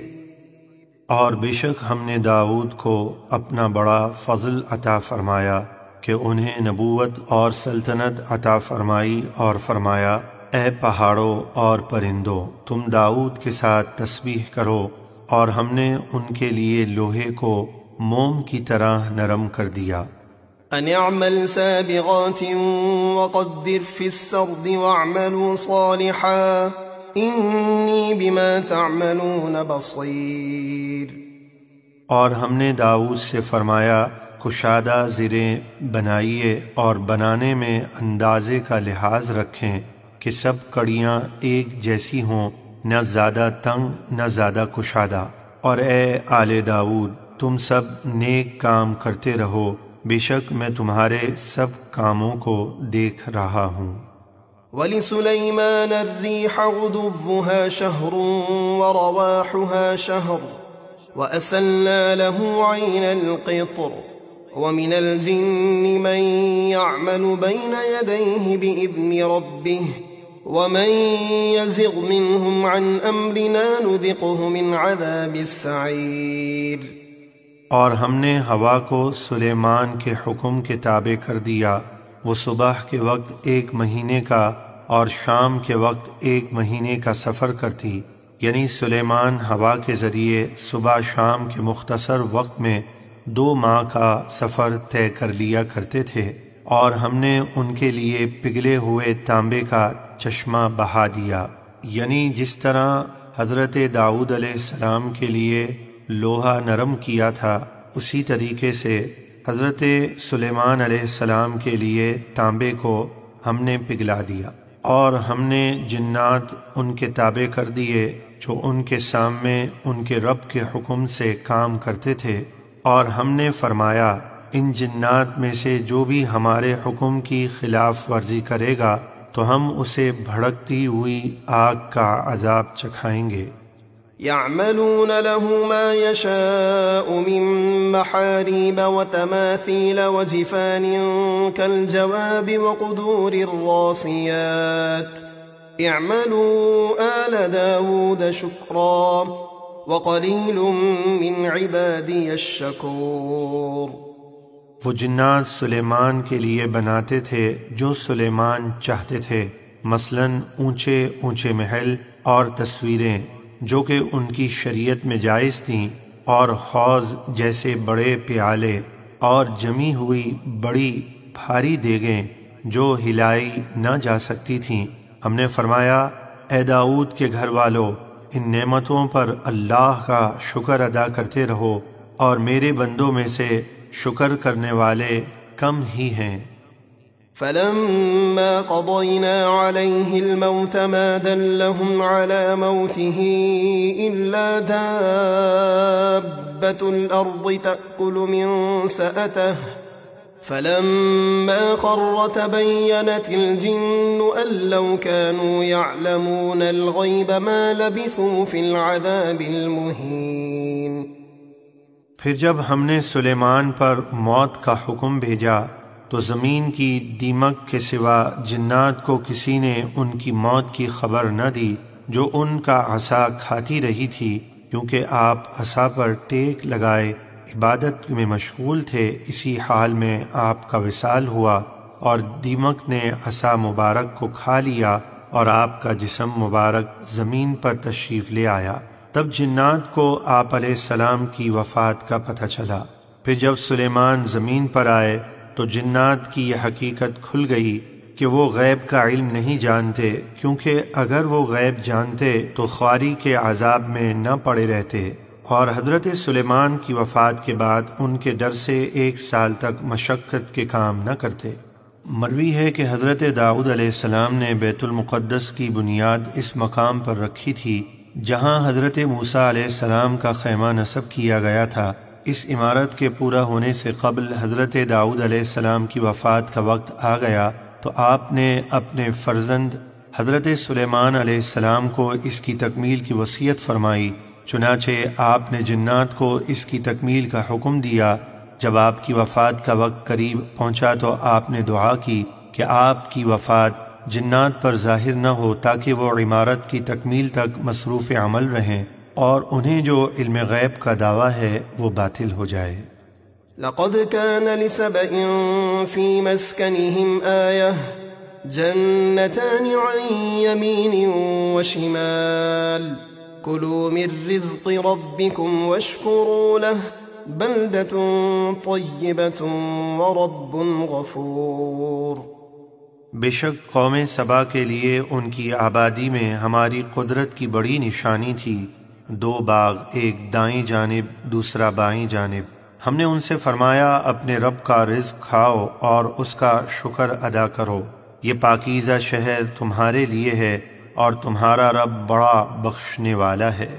اور بے شک ہم نے داؤد کو اپنا بڑا فضل عطا فرمایا کہ انہیں نبوت اور سلطنت عطا فرمائی، اور فرمایا، اے پہاڑوں اور پرندوں تم داؤد کے ساتھ تسبیح کرو، اور ہم نے ان کے لیے لوہے کو موم کی طرح نرم کر دیا۔ أن اعمل سابغات وقدر في السرد واعملوا صالحا إني بما تعملون بصير۔ اور ہم نے داؤد سے فرمایا، کشادہ زریں بنائیے اور بنانے میں اندازے کا لحاظ رکھیں کہ سب کڑیاں ایک جیسی ہوں، نہ زیادہ تنگ نہ زیادہ کشادہ۔ اور اے آل داؤد تم سب نیک کام کرتے رہو، بے شک میں تمہارے سب کاموں کو دیکھ رہا ہوں۔ وَلِسُلَيْمَانَ الرِّيحَ غُدُوُّهَا شَهْرٌ وَرَوَاحُهَا شَهْرٌ وَأَسَلْنَا لَهُ عَيْنَ الْقِطْرِ ومن الجن من يعمل بين يديه بإذن ربه ومن يزغ منهم عن أمرنا نذقه من عذاب السعير۔ اور ہم نے ہوا کو سلیمان کے حکم کے تابع کر دیا، وہ صبح کے وقت 1 مہینے کا اور شام کے وقت 1 مہینے کا سفر کرتی، یعنی سلیمان ہوا کے ذریعے صبح شام کے مختصر وقت میں 2 ماہ کا سفر طے کر لیا کرتے تھے، اور ہم نے ان کے لیے پگھلے ہوئے تانبے کا چشمہ بہا دیا، یعنی جس طرح حضرت داؤد علیہ السلام کے لیے لوہا نرم کیا تھا، اسی طریقے سے حضرت سلیمان علیہ السلام کے لیے تانبے کو ہم نے پگھلا دیا، اور ہم نے جنات ان کے تابع کر دیے جو ان کے سامنے ان کے رب کے حکم سے کام کرتے تھے، اور ہم نے فرمایا ان جنات میں سے جو بھی ہمارے حکم کی خلاف ورزی کرے گا تو ہم اسے بھڑکتی ہوئی آگ کا عذاب چکھائیں گے۔ يعملون له ما يشاء من محاريب وتماثيل وجفان كالجواب وقدور الراسيات اعملوا آل داود شكرا وقليل من عبادي الشكور۔ وہ جنات سلیمان کے لیے بناتے تھے جو سلیمان چاہتے تھے، مثلاً اونچے اونچے محل اور تصویریں جو کہ ان کی شریعت میں جائز تھیں، اور حوض جیسے بڑے پیالے، اور جمی ہوئی بڑی بھاری دیگیں جو ہلائی نہ جا سکتی تھیں۔ ہم نے فرمایا اے داؤد کے گھر والو، ان نعمتوں پر اللہ کا شکر ادا کرتے رہو، اور میرے بندوں میں سے شکر کرنے والے کم ہی ہیں۔ فلما قضينا عليه الموت ما دلهم على موته إلا دابة الأرض تأكل من سأته فلما خر تبينت الجن أن لو كانوا يعلمون الغيب ما لبثوا في العذاب المهين۔ پھر جب ہم نے سلیمان پر موت کا حکم بھیجا تو زمین کی دیمک کے سوا جنات کو کسی نے ان کی موت کی خبر نہ دی، جو ان کا عصا کھاتی رہی تھی، کیونکہ آپ عصا پر ٹیک لگائے عبادت میں مشغول تھے۔ اسی حال میں آپ کا وصال ہوا اور دیمک نے عصا مبارک کو کھا لیا، اور آپ کا جسم مبارک زمین پر تشریف لے آیا۔ تب جنات کو آپ علیہ السلام کی وفات کا پتہ چلا۔ پھر جب سلیمان زمین پر آئے تو جنات کی یہ حقیقت کھل گئی کہ وہ غیب کا علم نہیں جانتے، کیونکہ اگر وہ غیب جانتے تو خواری کے عذاب میں نہ پڑے رہتے، اور حضرت سلیمان کی وفات کے بعد ان کے ڈر سے 1 سال تک مشقت کے کام نہ کرتے۔ مروی ہے کہ حضرت داؤد علیہ السلام نے بیت المقدس کی بنیاد اس مقام پر رکھی تھی جہاں حضرت موسیٰ علیہ السلام کا خیمہ نصب کیا گیا تھا۔ اس عمارت کے پورا ہونے سے قبل حضرت داؤد علیہ السلام کی وفات کا وقت آ گیا تو آپ نے اپنے فرزند حضرت سلیمان علیہ السلام کو اس کی تکمیل کی وصیت فرمائی، چنانچہ آپ نے جنات کو اس کی تکمیل کا حکم دیا۔ جب آپ کی وفات کا وقت قریب پہنچا تو آپ نے دعا کی کہ آپ کی وفات جنات پر ظاہر نہ ہو تاکہ وہ عمارت کی تکمیل تک مصروف عمل رہیں اور انہیں جو علم غیب کا دعویٰ ہے وہ باطل ہو جائے۔ لقد كان لسبإ في مسكنهم آية جنتان عن يمين وشمال كلوا من رزق ربكم واشكروا له بلدة طيبة ورب غفور۔ بے شک قوم سبا کے لیے ان کی آبادی میں ہماری قدرت کی بڑی نشانی تھی، 2 باغ، ایک دائیں جانب دوسرا بائیں جانب۔ ہم نے ان سے فرمایا اپنے رب کا رزق کھاؤ اور اس کا شکر ادا کرو، یہ پاکیزہ شہر تمہارے لیے ہے اور تمہارا رب بڑا بخشنے والا ہے۔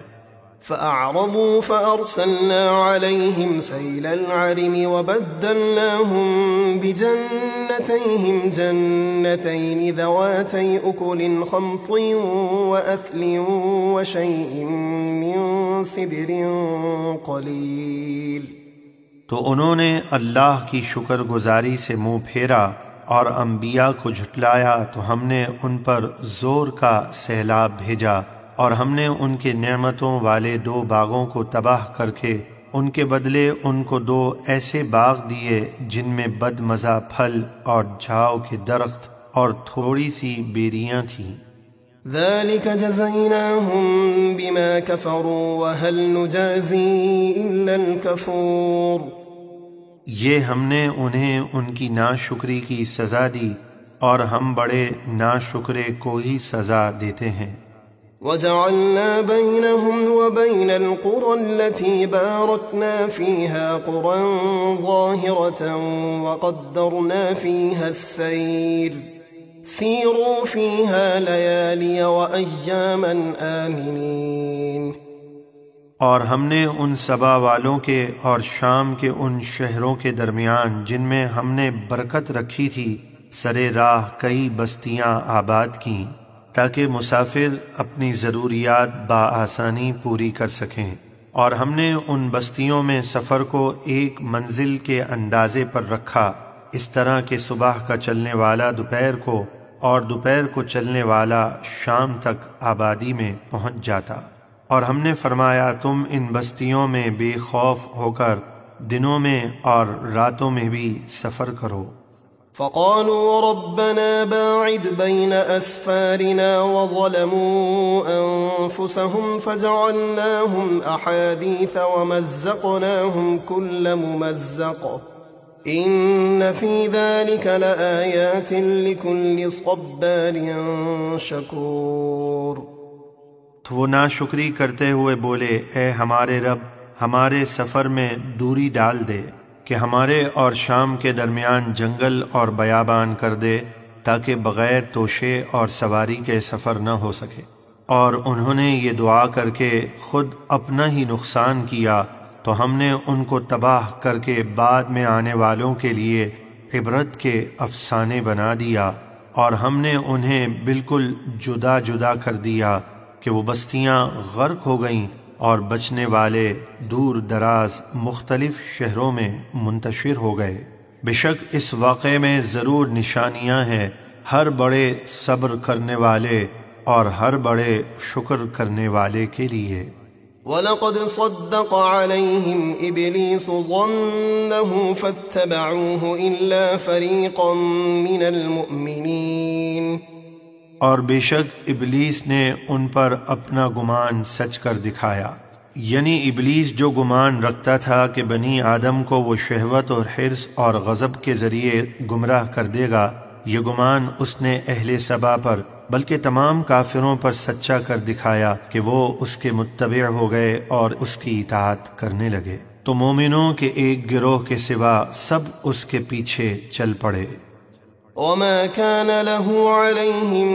فأعرضوا فأرسلنا عليهم سيل العرم وبدلناهم بجنتيهم جنتين ذواتي أكل خمط وأثل وشيء من سدر قليل تو انہوں نے اللہ کی شکر گزاری سے منہ پھیرا اور انبیاء کو جھٹلایا تو ہم نے ان پر زور کا سیلاب بھیجا، اور ہم نے ان کے نعمتوں والے 2 باغوں کو تباہ کر کے ان کے بدلے ان کو 2 ایسے باغ دیے جن میں بد مزہ پھل اور جھاؤ کے درخت اور تھوڑی سی بیریاں تھیں۔ ذلك جزيناهم بما كفروا وهل نجازي إلا الكفور۔ یہ ہم نے انہیں ان کی ناشکری کی سزا دی، اور ہم بڑے ناشکرے کو ہی سزا دیتے ہیں۔ وجعلنا بينهم وبين القرى التي باركنا فيها قرى ظاهرة وقدرنا فيها السير سيروا فيها ليالي وأياما آمنين۔ اور ہم نے ان سبا والوں کے اور شام کے ان شہروں کے درمیان جن میں ہم نے برکت رکھی تھی سرے راہ کئی بستیاں آباد کیں، تاکہ مسافر اپنی ضروریات بآسانی پوری کر سکیں، اور ہم نے ان بستیوں میں سفر کو ایک منزل کے اندازے پر رکھا، اس طرح کہ صبح کا چلنے والا دوپہر کو اور دوپہر کو چلنے والا شام تک آبادی میں پہنچ جاتا۔ اور ہم نے فرمایا تم ان بستیوں میں بے خوف ہو کر دنوں میں اور راتوں میں بھی سفر کرو۔ فقالوا ربنا باعد بين أسفارنا وظلموا أنفسهم فجعلناهم أحاديث ومزقناهم كل ممزق إن في ذلك لآيات لكل صبار شكور۔ تو وہ ناشکری کرتے ہوئے بولے اے ہمارے رب ہمارے سفر میں دوری ڈال دے کہ ہمارے اور شام کے درمیان جنگل اور بیابان کر دے تاکہ بغیر توشے اور سواری کے سفر نہ ہو سکے۔ اور انہوں نے یہ دعا کر کے خود اپنا ہی نقصان کیا تو ہم نے ان کو تباہ کر کے بعد میں آنے والوں کے لیے عبرت کے افسانے بنا دیا، اور ہم نے انہیں بالکل جدا جدا کر دیا کہ وہ بستیاں غرق ہو گئیں اور بچنے والے دور دراز مختلف شہروں میں منتشر ہو گئے۔ بے شک اس واقعے میں ضرور نشانیاں ہیں ہر بڑے صبر کرنے والے اور ہر بڑے شکر کرنے والے کے لیے۔ وَلَقَدْ صَدَّقَ عَلَيْهِمْ إِبْلِيسُ ظَنَّهُ فَاتَّبَعُوهُ إِلَّا فَرِيقًا مِّنَ الْمُؤْمِنِينَ۔ اور بے شک ابلیس نے ان پر اپنا گمان سچ کر دکھایا، یعنی ابلیس جو گمان رکھتا تھا کہ بنی آدم کو وہ شہوت اور حرص اور غضب کے ذریعے گمراہ کر دے گا، یہ گمان اس نے اہل سبا پر بلکہ تمام کافروں پر سچا کر دکھایا کہ وہ اس کے متبع ہو گئے اور اس کی اطاعت کرنے لگے، تو مومنوں کے ایک گروہ کے سوا سب اس کے پیچھے چل پڑے۔ وما كان له عليهم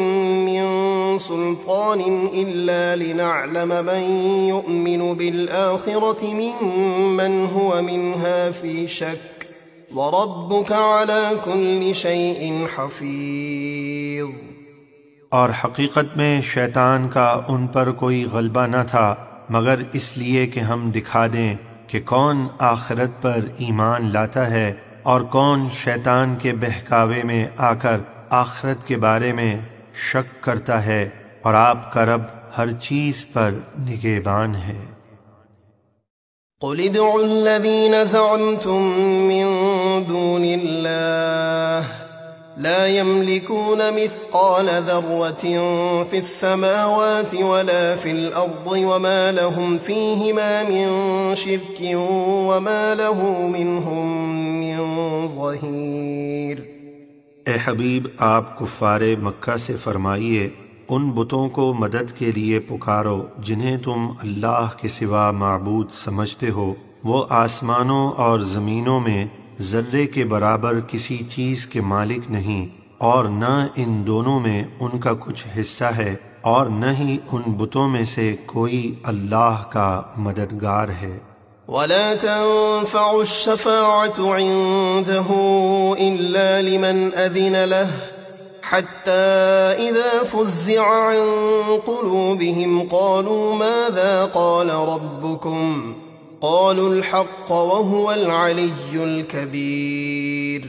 من سلطان إلا لنعلم من يؤمن بالآخرة ممن هو منها في شك وربك على كل شيء حفيظ۔ اور حقیقت میں شیطان کا ان پر کوئی غلبہ نہ تھا مگر اس لیے کہ ہم دکھا دیں کہ کون آخرت پر ایمان لاتا ہے اور کون شیطان کے بہکاوے میں آ کر آخرت کے بارے میں شک کرتا ہے، اور آپ کا رب ہر چیز پر نگہبان ہے۔ قل ادعوا الذين زعمتم من دون الله لا يملكون مثقال ذرة في السماوات ولا في الأرض وما لهم فيهما من شرك وما له منهم من ظهير۔ اے حبیب آپ کفار مکہ سے فرمائیے ان بتوں کو مدد کے لیے پکارو جنہیں تم اللہ کے سوا معبود سمجھتے ہو، وہ آسمانوں اور زمینوں میں ذرے کے برابر کسی چیز کے مالک نہیں، اور نہ ان دونوں میں ان کا کچھ حصہ ہے، اور نہ ہی ان بتوں میں سے کوئی اللہ کا مددگار ہے۔ ولا تنفع الشفاعة عنده إلا لمن أذن له حتى إذا فزع عن قلوبهم قالوا ماذا قال ربكم قالوا الحق وهو العلي الكبير۔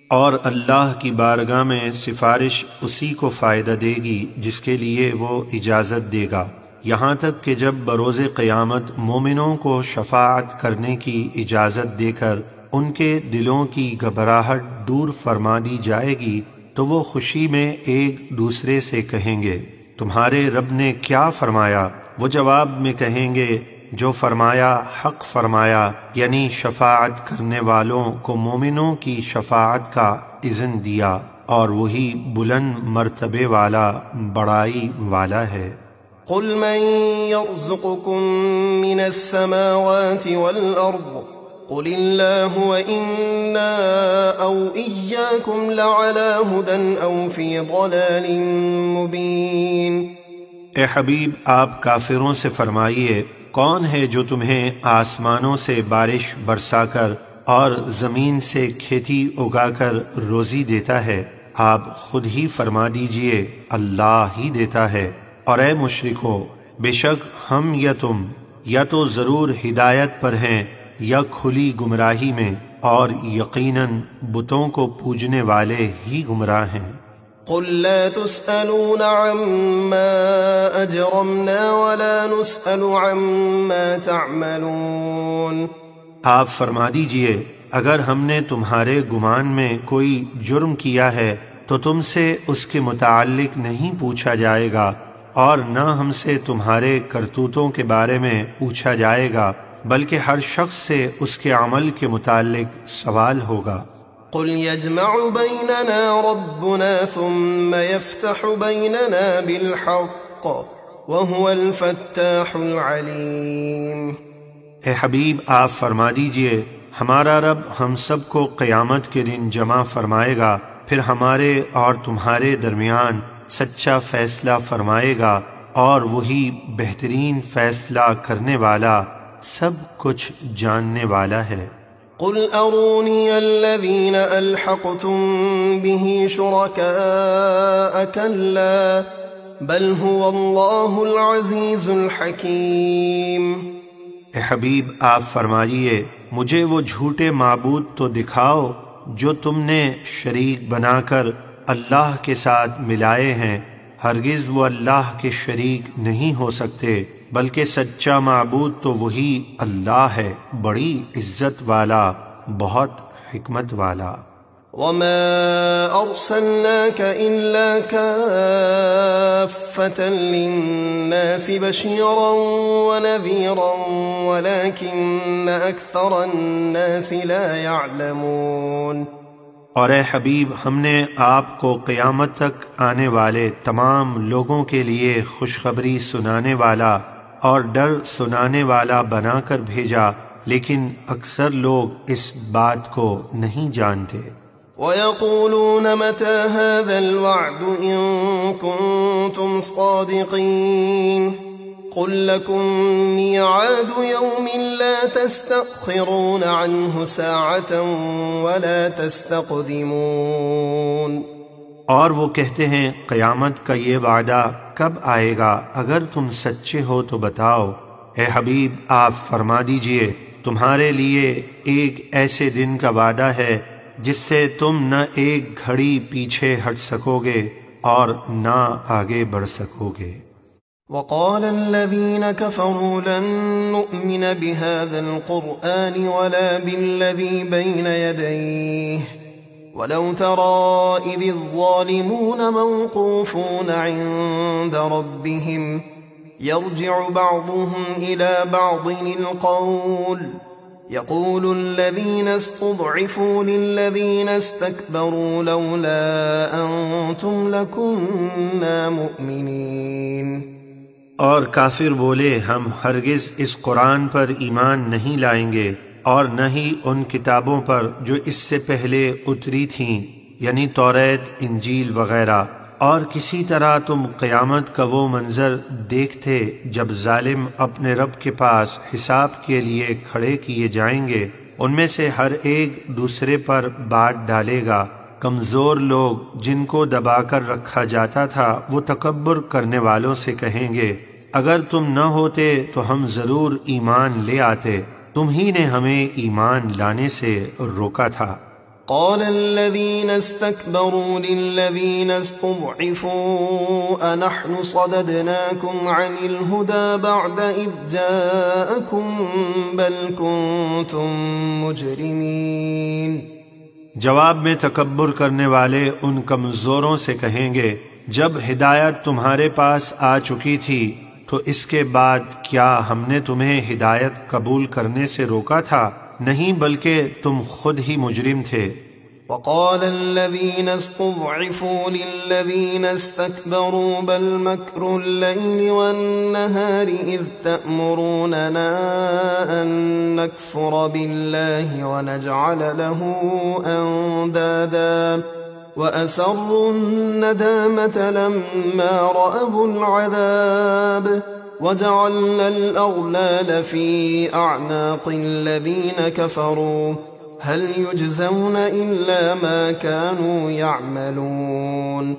اور اللہ کی بارگاہ میں سفارش اسی کو فائدہ دے گی جس کے لیے وہ اجازت دے گا، یہاں تک کہ جب بروز قیامت مومنوں کو شفاعت کرنے کی اجازت دے کر ان کے دلوں کی گھبراہٹ دور فرما دی جائے گی تو وہ خوشی میں ایک دوسرے سے کہیں گے تمہارے رب نے کیا فرمایا؟ وہ جواب میں کہیں گے جو فرمایا حق فرمایا، یعنی شفاعت کرنے والوں کو مومنوں کی شفاعت کا اذن دیا، اور وہی بلند مرتبے والا بڑائی والا ہے۔ قل من يرزقكم من السماوات والأرض قل الله وإنا أو إياكم لعلى هدى أو في ضلال مبين۔ اے حبیب آپ کافروں سے فرمائیے کون ہے جو تمہیں آسمانوں سے بارش برسا کر اور زمین سے کھیتی اگا کر روزی دیتا ہے؟ آپ خود ہی فرما دیجئے اللہ ہی دیتا ہے۔ اور اے مشرکو، بے شک ہم یا تم یا تو ضرور ہدایت پر ہیں یا کھلی گمراہی میں، اور یقیناً بتوں کو پوجنے والے ہی گمراہ ہیں۔ قل لا تسألون عما أجرمنا ولا نسأل عما تعملون۔ آپ فرما دیجئے اگر ہم نے تمہارے گمان میں کوئی جرم کیا ہے تو تم سے اس کے متعلق نہیں پوچھا جائے گا، اور نہ ہم سے تمہارے کرتوتوں کے بارے میں پوچھا جائے گا، بلکہ ہر شخص سے اس کے عمل کے متعلق سوال ہوگا۔ قل يجمع بيننا ربنا ثم يفتح بيننا بالحق وهو الفتاح العليم۔ اے حبیب آپ فرما دیجئے ہمارا رب ہم سب کو قیامت کے دن جمع فرمائے گا، پھر ہمارے اور تمہارے درمیان سچا فیصلہ فرمائے گا، اور وہی بہترین فیصلہ کرنے والا سب کچھ جاننے والا ہے۔ قل أروني الذين ألحقتم به شركاء كلا بل هو الله العزيز الحكيم۔ اے حبیب آپ فرمائیے مجھے وہ جھوٹے معبود تو دکھاؤ جو تم نے شریک بنا کر اللہ کے ساتھ ملائے ہیں، ہرگز وہ اللہ کے شریک نہیں ہو سکتے، بلکہ سچا معبود تو وہی اللہ ہے، بڑی عزت والا، بہت حکمت والا۔ وما أرسلناك إلا كافة للناس بشيرا ونذيرا ولكن أكثر الناس لا يعلمون۔ اور اے حبیب ہم نے آپ کو قیامت تک آنے والے تمام لوگوں کے لیے خوشخبری سنانے والا اور ڈر سنانے والا بنا کر بھیجا، لیکن اکثر لوگ اس بات کو نہیں جانتے۔ وَيَقُولُونَ مَتَى هَذَا الْوَعْدُ إِن كُنتُمْ صَادِقِينَ قُل لَّكُم مِّيعَادُ يَوْمٍ لَّا تَسْتَأْخِرُونَ عَنْهُ سَاعَةً وَلَا تَسْتَقْدِمُونَ۔ اور وہ کہتے ہیں قیامت کا یہ وعدہ کب آئے گا؟ اگر تم سچے ہو تو بتاؤ۔ اے حبیب آپ فرما دیجئے تمہارے لیے ایک ایسے دن کا وعدہ ہے جس سے تم نہ ایک گھڑی پیچھے ہٹ سکو گے اور نہ آگے بڑھ سکو گے۔ وقال الذين كفروا لن نؤمن بهذا القرآن ولا بالذي بين يديه ولو ترى إذ الظالمون موقوفون عند ربهم يرجع بعضهم إلى بعض القول يقول الذين استضعفوا للذين استكبروا لولا أنتم لكنا مؤمنين۔ اور کافر بولے ہم ہرگز اس قرآن پر ایمان نہیں لائیں گے اور نہ ہی ان کتابوں پر جو اس سے پہلے اتری تھیں، یعنی توریت، انجیل وغیرہ، اور کسی طرح تم قیامت کا وہ منظر دیکھتے جب ظالم اپنے رب کے پاس حساب کے لیے کھڑے کیے جائیں گے، ان میں سے ہر ایک دوسرے پر بات ڈالے گا۔ کمزور لوگ جن کو دبا کر رکھا جاتا تھا وہ تکبر کرنے والوں سے کہیں گے اگر تم نہ ہوتے تو ہم ضرور ایمان لے آتے، تم ہی نے ہمیں ایمان لانے سے روکا تھا۔ قال الذين استكبروا للذين استضعفوا أنحن صددناكم عن الهدى بعد إذ جاءكم بل كنتم مجرمين۔ جواب میں تکبر کرنے والے ان کمزوروں سے کہیں گے، جب ہدایت تمہارے پاس آ چکی تھی تو اس کے بعد کیا ہم نے تمہیں ہدایت قبول کرنے سے روکا تھا؟ نہیں، بلکہ تم خود ہی مجرم تھے۔ وقال الذين استضعفوا للذين استكبروا بل مكر الليل والنهار إذ تأمروننا أن نكفر بالله ونجعل له أندادا وأسروا الندامة لما رأوا العذاب وجعلنا الأغلال في أعناق الذين كفروا هل يجزون إلا ما كانوا يعملون۔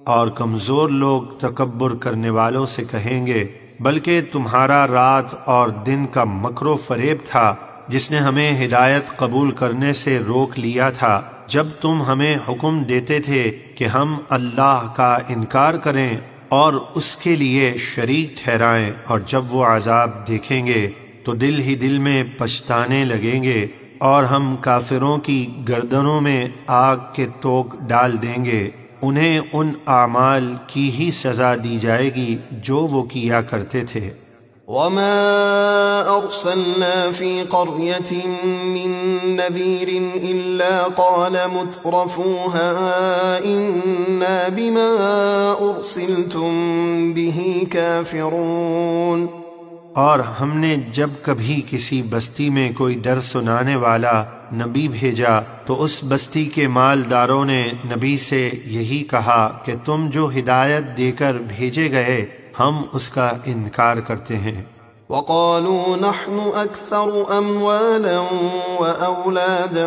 اور کمزور لوگ تکبر کرنے والوں سے کہیں گے، بلکہ تمہارا رات اور دن کا مکر و فریب تھا جس نے ہمیں ہدایت قبول کرنے سے روک لیا تھا، جب تم ہمیں حکم دیتے تھے کہ ہم اللہ کا انکار کریں اور اس کے لیے شریک ٹھہرائیں، اور جب وہ عذاب دیکھیں گے تو دل ہی دل میں پچھتانے لگیں گے، اور ہم کافروں کی گردنوں میں آگ کے توق ڈال دیں گے، انہیں ان اعمال کی ہی سزا دی جائے گی جو وہ کیا کرتے تھے۔ وما أرسلنا في قرية من نذير إلا قال مترفوها إنا بما أرسلتم به كافرون۔ اور ہم نے جب کبھی کسی بستی میں کوئی ڈر سنانے والا نبی بھیجا تو اس بستی کے مالداروں نے نبی سے یہی کہا کہ تم جو ہدایت دے کر بھیجے گئے ہم اس کا انکار کرتے ہیں۔ وقالوا نحن أكثر أموالا وأولادا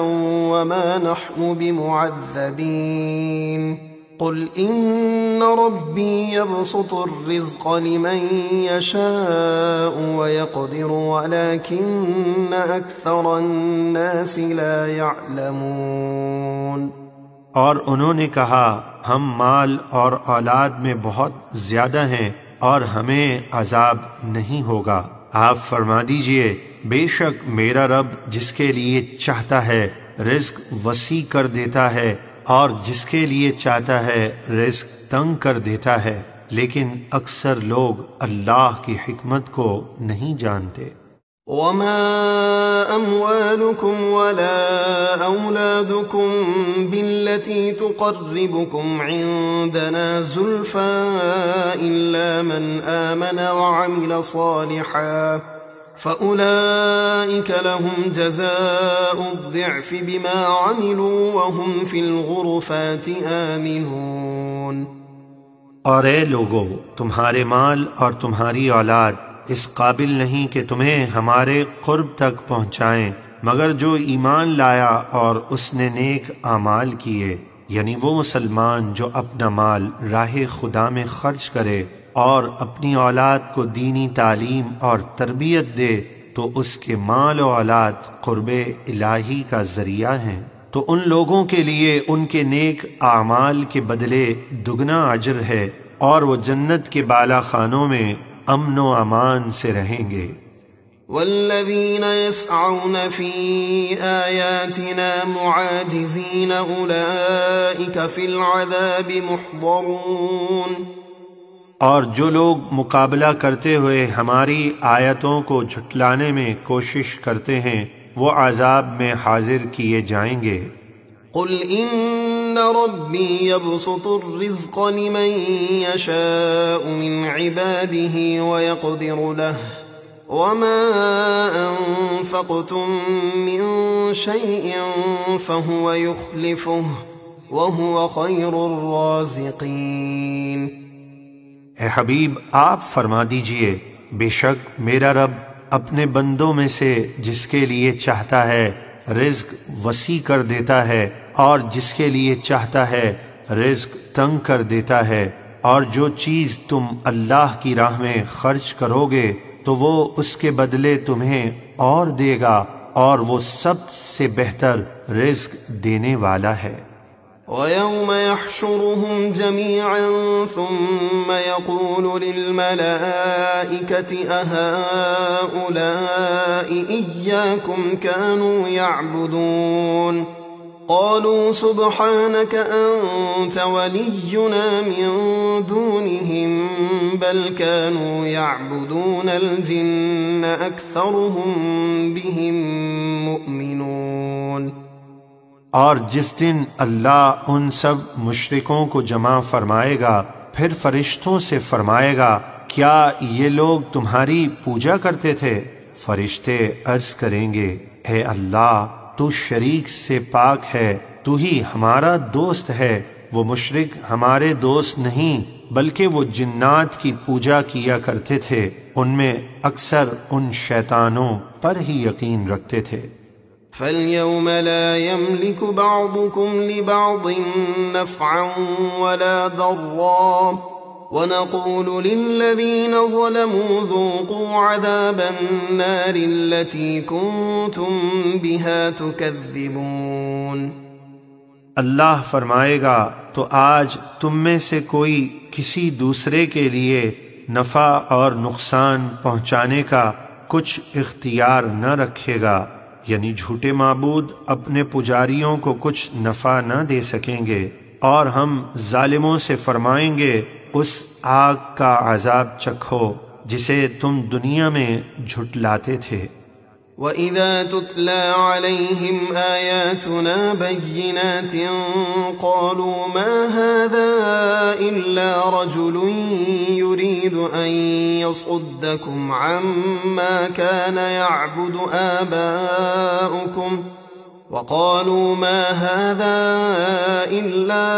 وما نحن بمعذبين قل إن ربي يبسط الرزق لمن يشاء ويقدر ولكن أكثر الناس لا يعلمون۔ اور انہوں نے کہا ہم مال اور اولاد میں بہت زیادہ ہیں اور ہمیں عذاب نہیں ہوگا۔ آپ فرما دیجئے بے شک میرا رب جس کے لیے چاہتا ہے رزق وسیع کر دیتا ہے اور جس کے لیے چاہتا ہے رزق تنگ کر دیتا ہے، لیکن اکثر لوگ اللہ کی حکمت کو نہیں جانتے۔ وما أموالكم ولا أولادكم بالتي تقربكم عندنا زلفى إلا من آمن وعمل صالحا فأولئك لهم جزاء الضعف بما عملوا وهم في الغرفات آمنون۔ اور اے لوگو، تمہارے مال اور تمہاری اولاد اس قابل نہیں کہ تمہیں ہمارے قرب تک پہنچائیں مگر جو ایمان لایا اور اس نے نیک اعمال کیے، یعنی وہ مسلمان جو اپنا مال راہ خدا میں خرچ کرے اور اپنی اولاد کو دینی تعلیم اور تربیت دے تو اس کے مال و اولاد قرب الہی کا ذریعہ ہیں، تو ان لوگوں کے لیے ان کے نیک اعمال کے بدلے دگنا اجر ہے، اور وہ جنت کے بالا خانوں میں امن و امان سے رہیں گے۔ والذین یسعون فی آیاتنا معاجزین اولئک فی العذاب محضرون۔ اور جو لوگ مقابلہ کرتے ہوئے ہماری آیتوں کو جھٹلانے میں کوشش کرتے ہیں وہ عذاب میں حاضر کیے جائیں گے۔ قل ان ربی یبسط الرزق لمن یشاء من عباده ویقدر له وما انفقتم من شیء فهو یخلفه وهو خیر الرازقین۔ اے حبیب آپ فرما دیجئے بے شک میرا رب اپنے بندوں میں سے جس کے لیے چاہتا ہے رزق وسیع کر دیتا ہے اور جس کے لیے چاہتا ہے رزق تنگ کر دیتا ہے، اور جو چیز تم اللہ کی راہ میں خرچ کرو گے تو وہ اس کے بدلے تمہیں اور دے گا، اور وہ سب سے بہتر رزق دینے والا ہے۔ وَيَوْمَ يَحْشُرُهُمْ جَمِيعًا ثُمَّ يَقُولُ لِلْمَلَائِكَةِ أَهَؤُلَاءِ إِيَّاكُمْ كَانُوا يَعْبُدُونَ قَالُوا سُبْحَانَكَ أَنْتَ وَلِيُّنَا مِنْ دُونِهِمْ بَلْ كَانُوا يَعْبُدُونَ الْجِنَّ أَكْثَرُهُمْ بِهِمْ مُؤْمِنُونَ۔ اور جس دن اللہ ان سب مشرکوں کو جمع فرمائے گا، پھر فرشتوں سے فرمائے گا، کیا یہ لوگ تمہاری پوجا کرتے تھے؟ فرشتے عرض کریں گے، اے اللہ، تو شریک سے پاک ہے، تو ہی ہمارا دوست ہے۔ وہ مشرک ہمارے دوست نہیں بلکہ وہ جنات کی پوجا کیا کرتے تھے، ان میں اکثر ان شیطانوں پر ہی یقین رکھتے تھے۔ فَالْيَوْمَ لَا يَمْلِكُ بَعْضُكُمْ لِبَعْضٍ نَفْعًا وَلَا ضَرًّا وَنَقُولُ لِلَّذِينَ ظَلَمُوا ذُوقُوا عَذَابَ النَّارِ الَّتِي كُنتُمْ بِهَا تُكَذِّبُونَ۔ اللہ فرمائے گا، تو آج تم میں سے کوئی کسی دوسرے کے لیے نفع اور نقصان پہنچانے کا کچھ اختیار نہ رکھے گا، یعنی جھوٹے معبود اپنے پجاریوں کو کچھ نفع نہ دے سکیں گے، اور ہم ظالموں سے فرمائیں گے اس آگ کا عذاب چکھو جسے تم دنیا میں جھٹلاتے تھے۔ وَإِذَا تُتْلَى عَلَيْهِمْ آيَاتُنَا بَيِّنَاتٍ قَالُوا مَا هَذَا إِلَّا رَجُلٌ يُرِيدُ أَن يَصُدَّكُمْ عَمَّا كَانَ يَعْبُدُ آبَاؤُكُمْ وَقَالُوا مَا هَذَا إِلَّا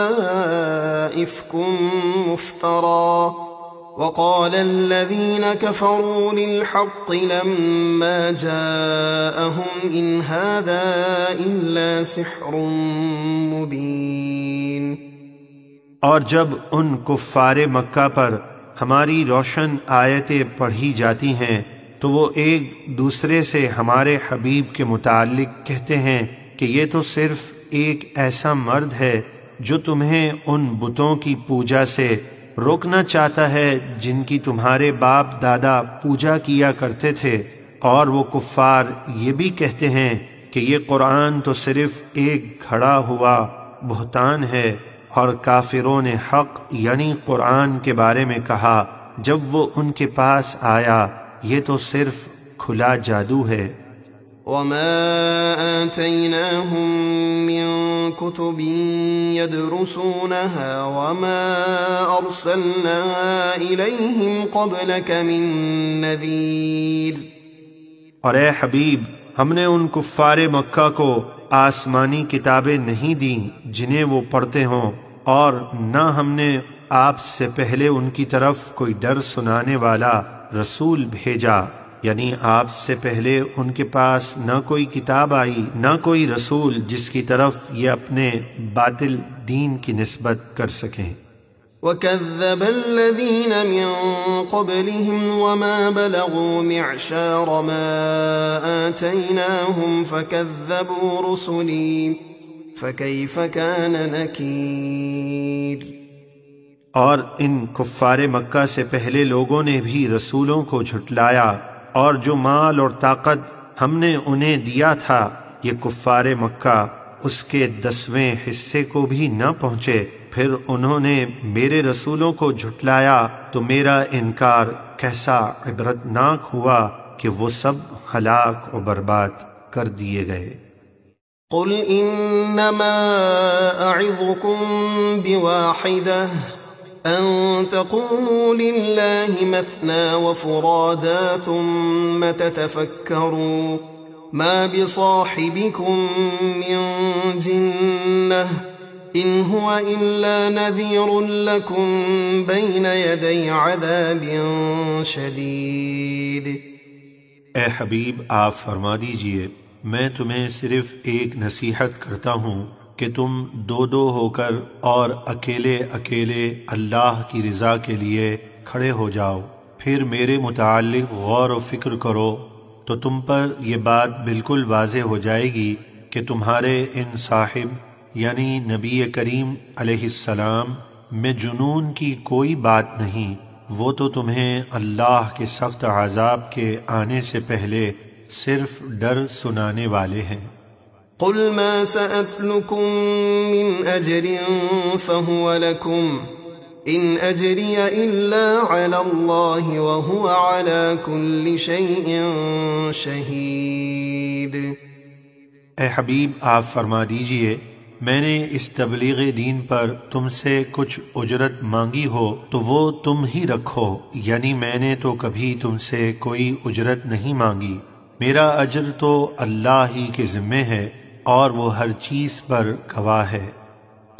إِفْكٌ مُفْتَرًى وَقَالَ الَّذِينَ كَفَرُوا لِلْحَقِّ لَمَّا جَاءَهُمْ إِنْ هَذَا إِلَّا سِحْرٌ مُبِينٌ۔ اور جب ان کفار مکہ پر ہماری روشن آیتیں پڑھی جاتی ہیں تو وہ ایک دوسرے سے ہمارے حبیب کے متعلق کہتے ہیں کہ یہ تو صرف ایک ایسا مرد ہے جو تمہیں ان بتوں کی پوجا سے روکنا چاہتا ہے جن کی تمہارے باپ دادا پوجا کیا کرتے تھے، اور وہ کفار یہ بھی کہتے ہیں کہ یہ قرآن تو صرف ایک گھڑا ہوا بہتان ہے۔ اور کافروں نے حق یعنی قرآن کے بارے میں کہا جب وہ ان کے پاس آیا، یہ تو صرف کھلا جادو ہے۔ وَمَا آتَيْنَاهُم مِّن كُتُبٍ يَدْرُسُونَهَا وَمَا أَرْسَلْنَا إِلَيْهِمْ قَبْلَكَ مِن نَّذِيرٍ۔ اور اے حبیب، ہم نے ان کفار مکہ کو آسمانی کتابیں نہیں دیں جنہیں وہ پڑھتے ہوں، اور نہ ہم نے آپ سے پہلے ان کی طرف کوئی ڈر سنانے والا رسول بھیجا، یعنی آپ سے پہلے ان کے پاس نہ کوئی کتاب آئی نہ کوئی رسول جس کی طرف یہ اپنے باطل دین کی نسبت کر سکیں۔ وَكَذَّبَ الَّذِينَ مِن قَبْلِهِمْ وَمَا بَلَغُوا مِعْشَارَ مَا آتَيْنَاهُمْ فَكَذَّبُوا رُسُلِي فَكَيْفَ كَانَ نَكِيرِ۔ اور ان کفار مکہ سے پہلے لوگوں نے بھی رسولوں کو جھٹلایا، اور جو مال اور طاقت ہم نے انہیں دیا تھا یہ کفار مکہ اس کے 10ویں حصے کو بھی نہ پہنچے، پھر انہوں نے میرے رسولوں کو جھٹلایا تو میرا انکار کیسا عبرتناک ہوا کہ وہ سب ہلاک و برباد کر دیے گئے۔ قُلْ إِنَّمَا أَعِظُكُمْ بِوَاحِدَةٍ أَن تَقُومُوا لِلَّهِ مَثْنَى وَفُرَادَى ثُمَّ تَتَفَكَّرُوا مَا بِصَاحِبِكُم مِّن جِنَّةٍ إِنْ هُوَ إِلَّا نَذِيرٌ لَكُمْ بَيْنَ يَدَيْ عَذَابٍ شَدِيدٍ۔ اے حبیب، آپ فرما دیجئے، میں تمہیں صرف ایک نصیحت کرتا ہوں کہ تم دو دو ہو کر اور اکیلے اکیلے اللہ کی رضا کے لیے کھڑے ہو جاؤ، پھر میرے متعلق غور و فکر کرو تو تم پر یہ بات بالکل واضح ہو جائے گی کہ تمہارے ان صاحب یعنی نبی کریم علیہ السلام میں جنون کی کوئی بات نہیں، وہ تو تمہیں اللہ کے سخت عذاب کے آنے سے پہلے صرف ڈر سنانے والے ہیں۔ قل ما سأتلكم من أجر فهو لكم إن أجري إلا على الله وهو على كل شيء شهيد۔ اے حبیب آپ فرما دیجئے میں نے اس تبلیغ دین پر تم سے کچھ اجرت مانگی ہو تو وہ تم ہی رکھو، یعنی میں نے تو کبھی تم سے کوئی اجرت نہیں مانگی، میرا اجر تو اللہ ہی کے ذمے ہے اور وہ ہر چیز پر گواہ ہے۔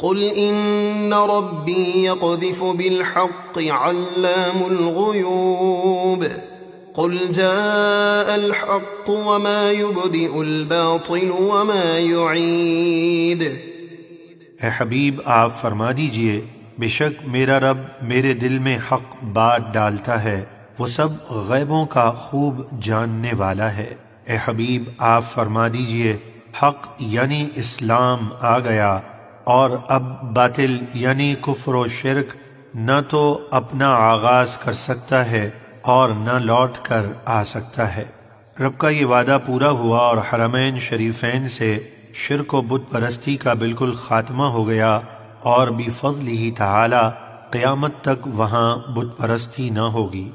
قل ان ربی یقذف بالحق علام الغیوب قل جاء الحق وما يبدئ الباطل وما يعید۔ اے حبیب آپ فرما دیجئے بے شک میرا رب میرے دل میں حق بات ڈالتا ہے، وہ سب غیبوں کا خوب جاننے والا ہے۔ اے حبیب آپ فرما دیجئے حق یعنی اسلام آ گیا اور اب باطل یعنی کفر و شرک نہ تو اپنا آغاز کر سکتا ہے اور نہ لوٹ کر آ سکتا ہے۔ رب کا یہ وعدہ پورا ہوا اور حرمین شریفین سے شرک و بت پرستی کا بالکل خاتمہ ہو گیا، اور بفضلہ تعالی قیامت تک وہاں بت پرستی نہ ہوگی۔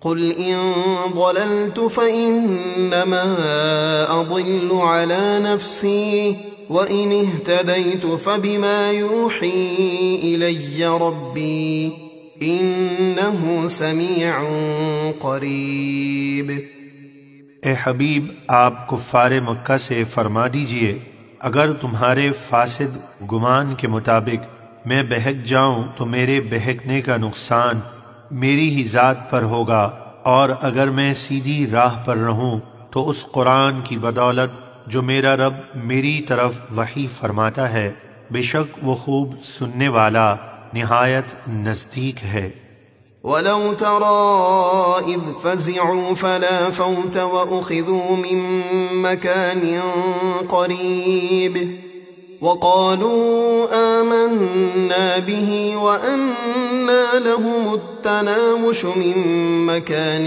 قل ان ضللت فإنما أضل على نفسي وإن اهتديت فبما يوحي إلي ربي إنه سميع قريب۔ اے حبیب آپ کفار مکہ سے فرما دیجئے اگر تمہارے فاسد گمان کے مطابق میں بہک جاؤں تو میرے بہکنے کا نقصان میری ہی ذات پر ہوگا، اور اگر میں سیدھی راہ پر رہوں تو اس قرآن کی بدولت جو میرا رب میری طرف وحی فرماتا ہے، بے شک وہ خوب سننے والا نہایت نزدیک ہے۔ وَلَوْ تَرَى إِذْ فَزِعُوا فَلَا فَوْتَ وَأُخِذُوا مِن مَّكَانٍ قَرِيبٍ وَقَالُوا آمَنَّا بِهِ وَأَنَّىٰ لَهُمُ التَّنَاوُشُ مِن مَّكَانٍ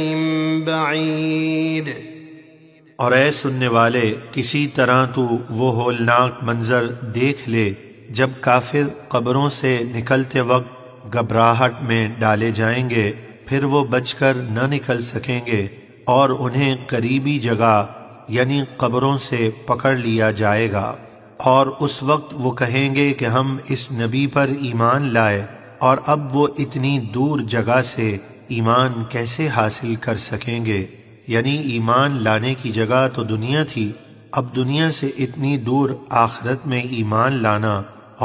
بَعِيدٍ۔ اور اے سننے والے کسی طرح تو وہ ہولناک منظر دیکھ لے جب کافر قبروں سے نکلتے وقت گھبراہٹ میں ڈالے جائیں گے، پھر وہ بچ کر نہ نکل سکیں گے اور انہیں قریبی جگہ یعنی قبروں سے پکڑ لیا جائے گا، اور اس وقت وہ کہیں گے کہ ہم اس نبی پر ایمان لائے، اور اب وہ اتنی دور جگہ سے ایمان کیسے حاصل کر سکیں گے؟ یعنی ایمان لانے کی جگہ تو دنیا تھی، اب دنیا سے اتنی دور آخرت میں ایمان لانا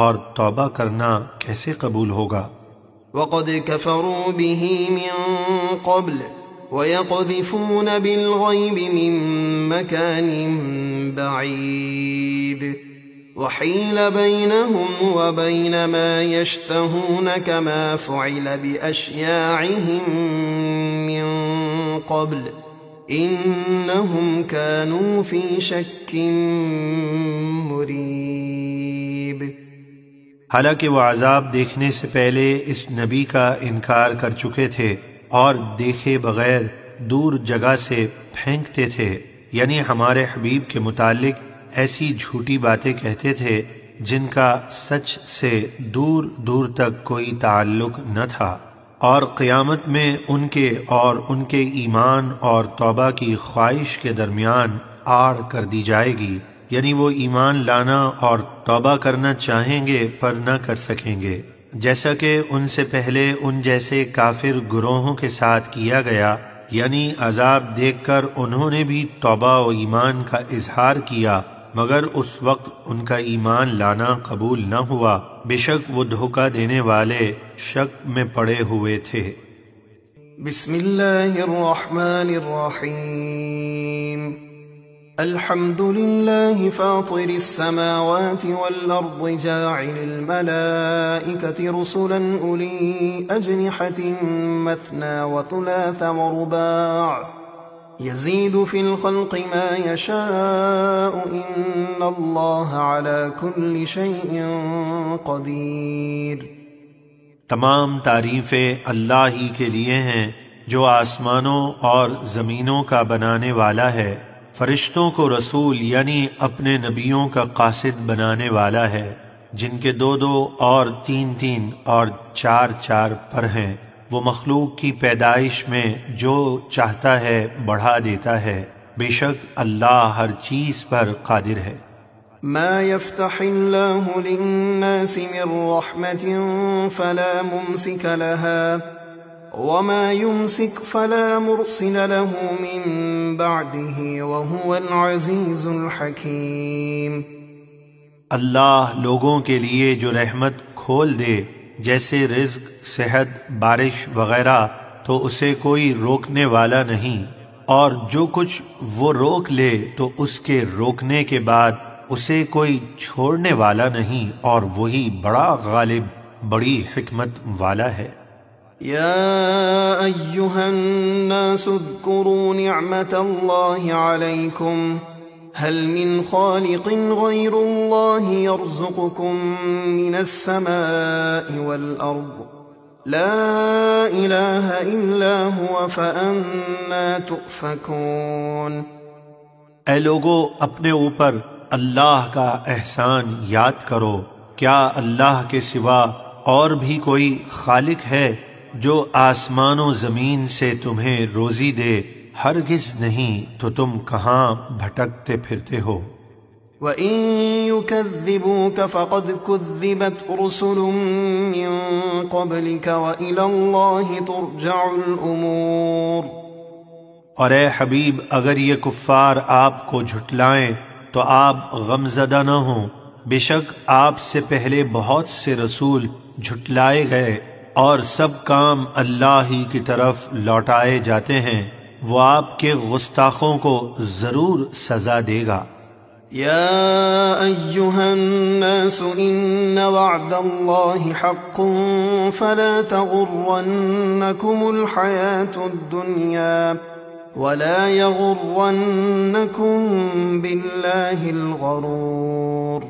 اور توبہ کرنا کیسے قبول ہوگا؟ وَقَدْ كَفَرُوا بِهِ مِن قَبْلُ وَيَقْذِفُونَ بِالْغَيْبِ مِن مَّكَانٍ بَعِيدٍ وَحِيلَ بَيْنَهُمْ وَبَيْنَ مَا يَشْتَهُونَ كَمَا فُعِلَ بِأَشْيَاعِهِم مِّن قَبْلُ إِنَّهُمْ كَانُوا فِي شَكٍّ مُّرِيبٍ۔ حالانکہ وہ عذاب دیکھنے سے پہلے اس نبی کا انکار کر چکے تھے اور دیکھے بغیر دور جگہ سے پھینکتے تھے، یعنی ہمارے حبیب کے متعلق ایسی جھوٹی باتیں کہتے تھے جن کا سچ سے دور دور تک کوئی تعلق نہ تھا، اور قیامت میں ان کے اور ان کے ایمان اور توبہ کی خواہش کے درمیان آڑ کر دی جائے گی، یعنی وہ ایمان لانا اور توبہ کرنا چاہیں گے پر نہ کر سکیں گے، جیسا کہ ان سے پہلے ان جیسے کافر گروہوں کے ساتھ کیا گیا، یعنی عذاب دیکھ کر انہوں نے بھی توبہ و ایمان کا اظہار کیا، مگر اس وقت ان کا ایمان لانا قبول نہ ہوا، بے شک وہ دھوکہ دینے والے شک میں پڑے ہوئے تھے۔ بسم اللہ الرحمن الرحیم الحمد لله فاطر السماوات والأرض جاعل الملائكة رسلا أولي أجنحة مثنى وثلاث ورباع يزيد في الخلق ما يشاء إن الله على كل شيء قدير۔ تمام تعریفیں اللہ ہی کے لیے ہیں جو آسمانوں اور زمینوں کا بنانے والا ہے، فرشتوں کو رسول یعنی اپنے نبیوں کا قاصد بنانے والا ہے، جن کے 2 اور 3 اور 4 پر ہیں۔ وہ مخلوق کی پیدائش میں جو چاہتا ہے بڑھا دیتا ہے، بے شک اللہ ہر چیز پر قادر ہے۔ ما يفتح الله للناس من رحمة فلا ممسك لها وما يمسك فلا مرسل له من بعده وهو العزيز الحكيم۔ اللہ لوگوں کے لیے جو رحمت کھول دے جیسے رزق، صحت، بارش وغیرہ تو اسے کوئی روکنے والا نہیں، اور جو کچھ وہ روک لے تو اس کے روکنے کے بعد اسے کوئی چھوڑنے والا نہیں، اور وہی بڑا غالب، بڑی حکمت والا ہے۔ يا أيها الناس اذكروا نعمة الله عليكم هل من خالق غير الله يرزقكم من السماء والأرض لا إله إلا هو فأنا تؤفكون۔ اے لوگو، اپنے اوپر اللہ کا احسان یاد کرو، کیا اللہ کے سوا اور بھی کوئی خالق ہے جو آسمان و زمین سے تمہیں روزی دے؟ ہرگز نہیں، تو تم کہاں بھٹکتے پھرتے ہو؟ وَإِن يُكَذِّبُوكَ فَقَدْ كُذِّبَتْ رُسُلٌ مِّن قَبْلِكَ وَإِلَى اللَّهِ تُرْجَعُ الْأُمُورُ۔ اور اے حبیب، اگر یہ کفار آپ کو جھٹلائیں تو آپ غمزدہ نہ ہوں، بے شک آپ سے پہلے بہت سے رسول جھٹلائے گئے، اور سب کام اللہ ہی کی طرف لوٹائے جاتے ہیں، وہ آپ کے گستاخوں کو ضرور سزا دے گا۔ یا ایہا الناس ان وعد اللہ حق فلا تغرنکم الحیاة الدنیا ولا یغرنکم باللہ الغرور۔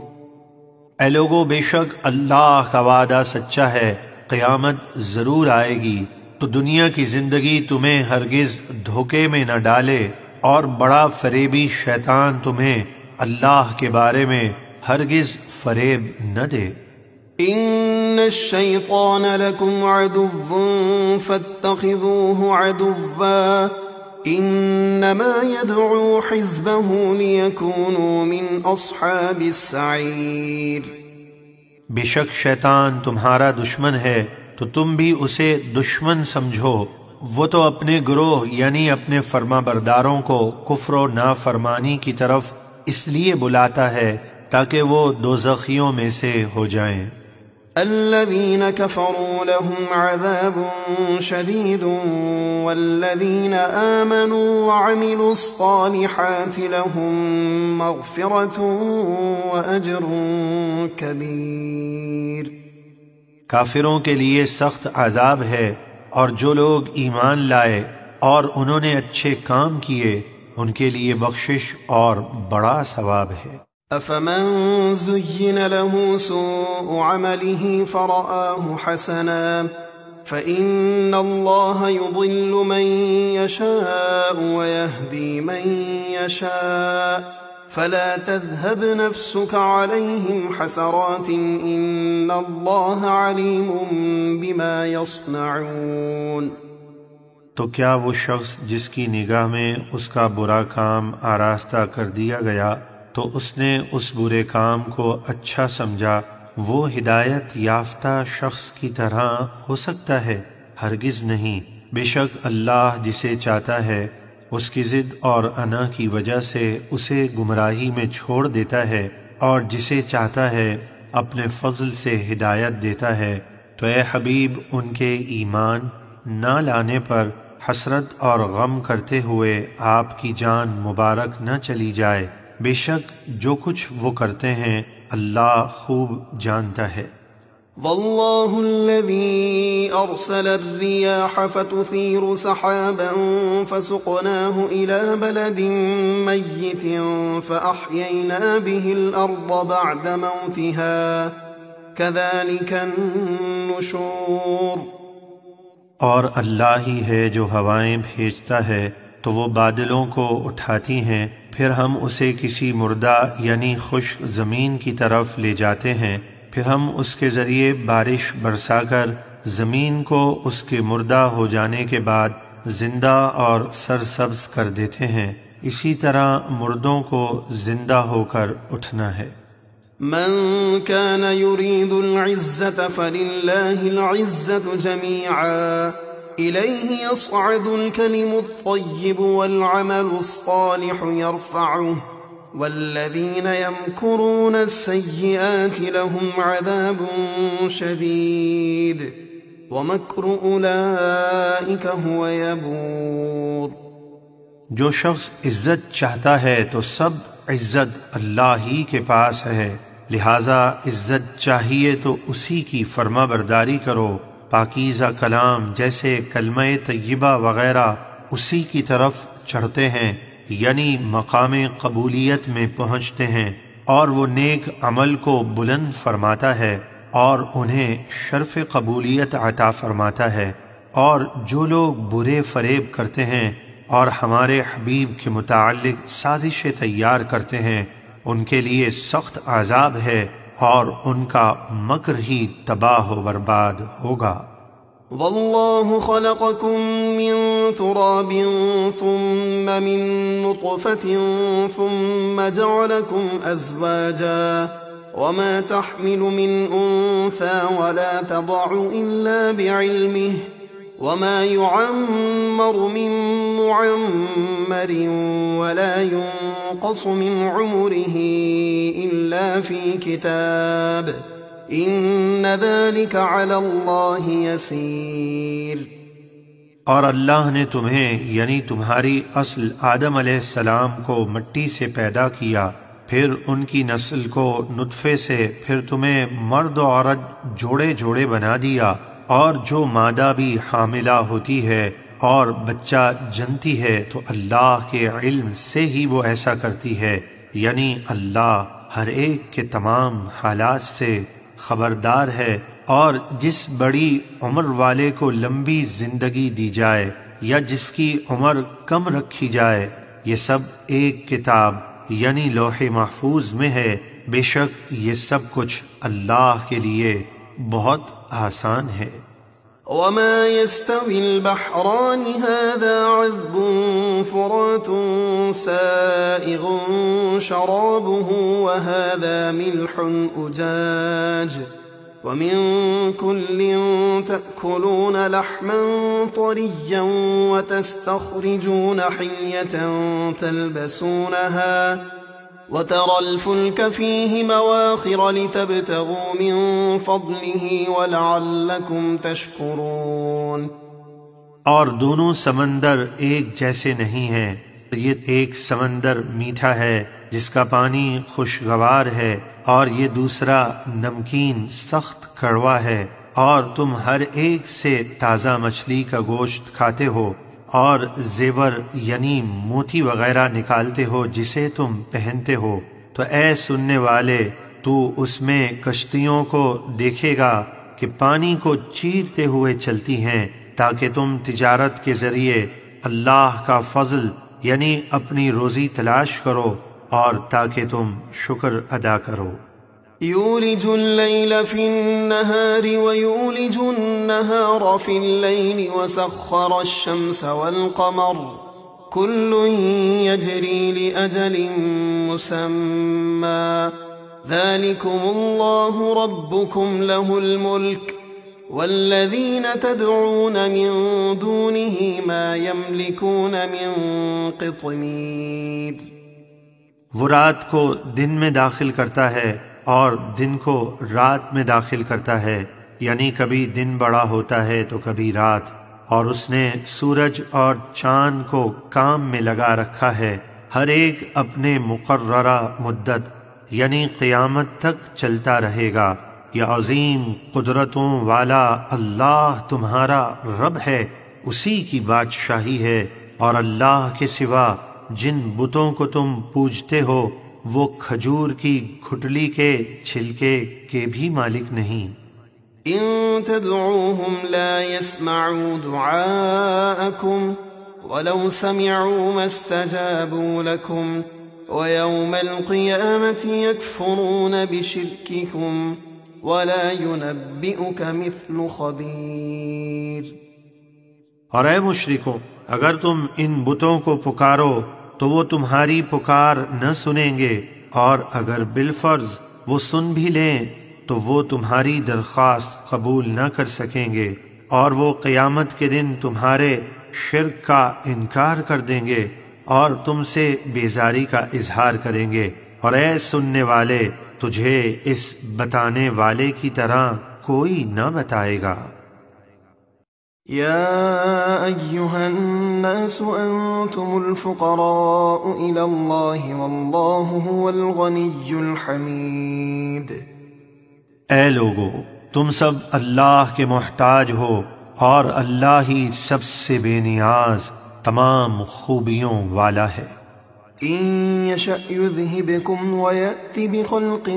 اے لوگو، بے شک اللہ کا وعدہ سچا ہے، قیامت ضرور آئے گی، تو دنیا کی زندگی تمہیں ہرگز دھوکے میں نہ ڈالے، اور بڑا فریبی شیطان تمہیں اللہ کے بارے میں ہرگز فریب نہ دے۔ ان الشیطان لکم عدو فاتخذوه عدوا انما يدعو حزبه ليكونوا من اصحاب السعیر۔ بے شک شیطان تمہارا دشمن ہے، تو تم بھی اسے دشمن سمجھو، وہ تو اپنے گروہ یعنی اپنے فرما برداروں کو کفر و نافرمانی کی طرف اس لیے بلاتا ہے تاکہ وہ دوزخیوں میں سے ہو جائیں۔ الذين كفروا لهم عذاب شديد والذين آمنوا وعملوا الصالحات لهم مغفرة وأجر كبير۔ کافروں کے لیے سخت عذاب ہے، اور جو لوگ ایمان لائے اور انہوں نے اچھے کام کیے ان کے لیے بخشش اور بڑا ثواب ہے۔ أفمن زين له سوء عمله فرآه حسنا فإن الله يضل من يشاء ويهدي من يشاء فلا تذهب نفسك عليهم حسرات إن الله عليم بما يصنعون۔ تو کیا وہ شخص جس کی نگاہ میں اس کا برا کام آراستہ کر دیا گیا تو اس نے اس برے کام کو اچھا سمجھا، وہ ہدایت یافتہ شخص کی طرح ہو سکتا ہے؟ ہرگز نہیں، بے شک اللہ جسے چاہتا ہے اس کی ضد اور انا کی وجہ سے اسے گمراہی میں چھوڑ دیتا ہے، اور جسے چاہتا ہے اپنے فضل سے ہدایت دیتا ہے۔ تو اے حبیب، ان کے ایمان نہ لانے پر حسرت اور غم کرتے ہوئے آپ کی جان مبارک نہ چلی جائے، بے شک جو کچھ وہ کرتے ہیں اللہ خوب جانتا ہے۔ والله الذي أرسل الرياح فتثير سحابا فسقناه إلى بلد ميت فأحيينا به الأرض بعد موتها كذلك النشور۔ اور اللہ ہی ہے جو ہوائیں بھیجتا ہے تو وہ بادلوں کو اٹھاتی ہیں، پھر ہم اسے کسی مردہ یعنی خشک زمین کی طرف لے جاتے ہیں، پھر ہم اس کے ذریعے بارش برسا کر زمین کو اس کے مردہ ہو جانے کے بعد زندہ اور سرسبز کر دیتے ہیں، اسی طرح مردوں کو زندہ ہو کر اٹھنا ہے۔ من كان يريد العزة فلله العزة جميعا إليه يصعد الكلم الطيب والعمل الصالح يرفعه والذين يمكرون السيئات لهم عذاب شديد ومكر أولئك هو يبور۔ جو شخص عزت چاہتا ہے تو سب عزت اللہ ہی کے پاس ہے، لہٰذا عزت چاہیے تو اسی کی فرما برداری کرو، پاکیزہ کلام جیسے کلمہ طیبہ وغیرہ اسی کی طرف چڑھتے ہیں، یعنی مقام قبولیت میں پہنچتے ہیں، اور وہ نیک عمل کو بلند فرماتا ہے اور انہیں شرف قبولیت عطا فرماتا ہے، اور جو لوگ برے فریب کرتے ہیں اور ہمارے حبیب کے متعلق سازشیں تیار کرتے ہیں ان کے لیے سخت عذاب ہے اور ان کا مکر ہی تباہ و برباد ہوگا۔ والله خلقكم من تراب ثم من نطفة ثم جعلكم أزواجا وما تحمل من أنثى ولا تضع إلا بعلمه وما يعمر من معمر ولا ينقص من عمره إلا في كتاب إن ذلك على الله يسير۔ اور اللہ نے تمہیں یعنی تمہاری اصل آدم علیہ السلام کو مٹی سے پیدا کیا، پھر ان کی نسل کو نطفے سے، پھر تمہیں مرد و عورت جوڑے جوڑے بنا دیا، اور جو مادہ بھی حاملہ ہوتی ہے اور بچہ جنتی ہے تو اللہ کے علم سے ہی وہ ایسا کرتی ہے، یعنی اللہ ہر ایک کے تمام حالات سے خبردار ہے۔ اور جس بڑی عمر والے کو لمبی زندگی دی جائے یا جس کی عمر کم رکھی جائے، یہ سب ایک کتاب یعنی لوح محفوظ میں ہے، بے شک یہ سب کچھ اللہ کے لیے بہت آسان ہے۔ وما يستوي البحران هذا عذب فرات سائغ شرابه وهذا ملح أجاج ومن كل تأكلون لحما طريا وتستخرجون حلية تلبسونها وترى الفلك فيه مواخر لتبتغوا من فضله ولعلكم تشكرون۔ اور دونوں سمندر ایک جیسے نہیں ہیں، یہ ایک سمندر میٹھا ہے جس کا پانی خوشگوار ہے اور یہ دوسرا نمکین سخت کڑوا ہے، اور تم ہر ایک سے تازہ مچھلی کا گوشت کھاتے ہو اور زیور یعنی موتی وغیرہ نکالتے ہو جسے تم پہنتے ہو۔ تو اے سننے والے، تو اس میں کشتیوں کو دیکھے گا کہ پانی کو چیرتے ہوئے چلتی ہیں تاکہ تم تجارت کے ذریعے اللہ کا فضل یعنی اپنی روزی تلاش کرو اور تاکہ تم شکر ادا کرو۔ يولج الليل في النهار ويولج النهار في الليل وسخر الشمس والقمر كل يجري لأجل مسمى ذلكم الله ربكم له الملك والذين تدعون من دونه ما يملكون من قطمير۔ وہ رات کو دن میں داخل کرتا ہے اور دن کو رات میں داخل کرتا ہے، یعنی کبھی دن بڑا ہوتا ہے تو کبھی رات، اور اس نے سورج اور چاند کو کام میں لگا رکھا ہے، ہر ایک اپنے مقررہ مدت یعنی قیامت تک چلتا رہے گا۔ یہ عظیم قدرتوں والا اللہ تمہارا رب ہے، اسی کی بادشاہی ہے، اور اللہ کے سوا جن بتوں کو تم پوجتے ہو وہ کھجور کی گھٹلی کے چھلکے کے بھی مالک نہیں۔ إن تدعوهم لا يسمعوا دعاءكم ولو سمعوا ما استجابوا لكم ويوم القيامة يكفرون بشرككم ولا ينبئك مثل خبير۔ اور اے مشرکو، اگر تم ان بتوں کو پکارو تو وہ تمہاری پکار نہ سنیں گے، اور اگر بالفرض وہ سن بھی لیں تو وہ تمہاری درخواست قبول نہ کر سکیں گے، اور وہ قیامت کے دن تمہارے شرک کا انکار کر دیں گے اور تم سے بیزاری کا اظہار کریں گے۔ اور اے سننے والے، تجھے اس بتانے والے کی طرح کوئی نہ بتائے گا۔ يا أيها الناس أنتم الفقراء إلى الله والله هو الغني الحميد۔ اے لوگو، تم سب اللہ کے محتاج ہو، اور اللہ ہی سب سے بے نیاز تمام خوبیوں والا ہے۔ إن يشأ يذهبكم ويأتي بخلق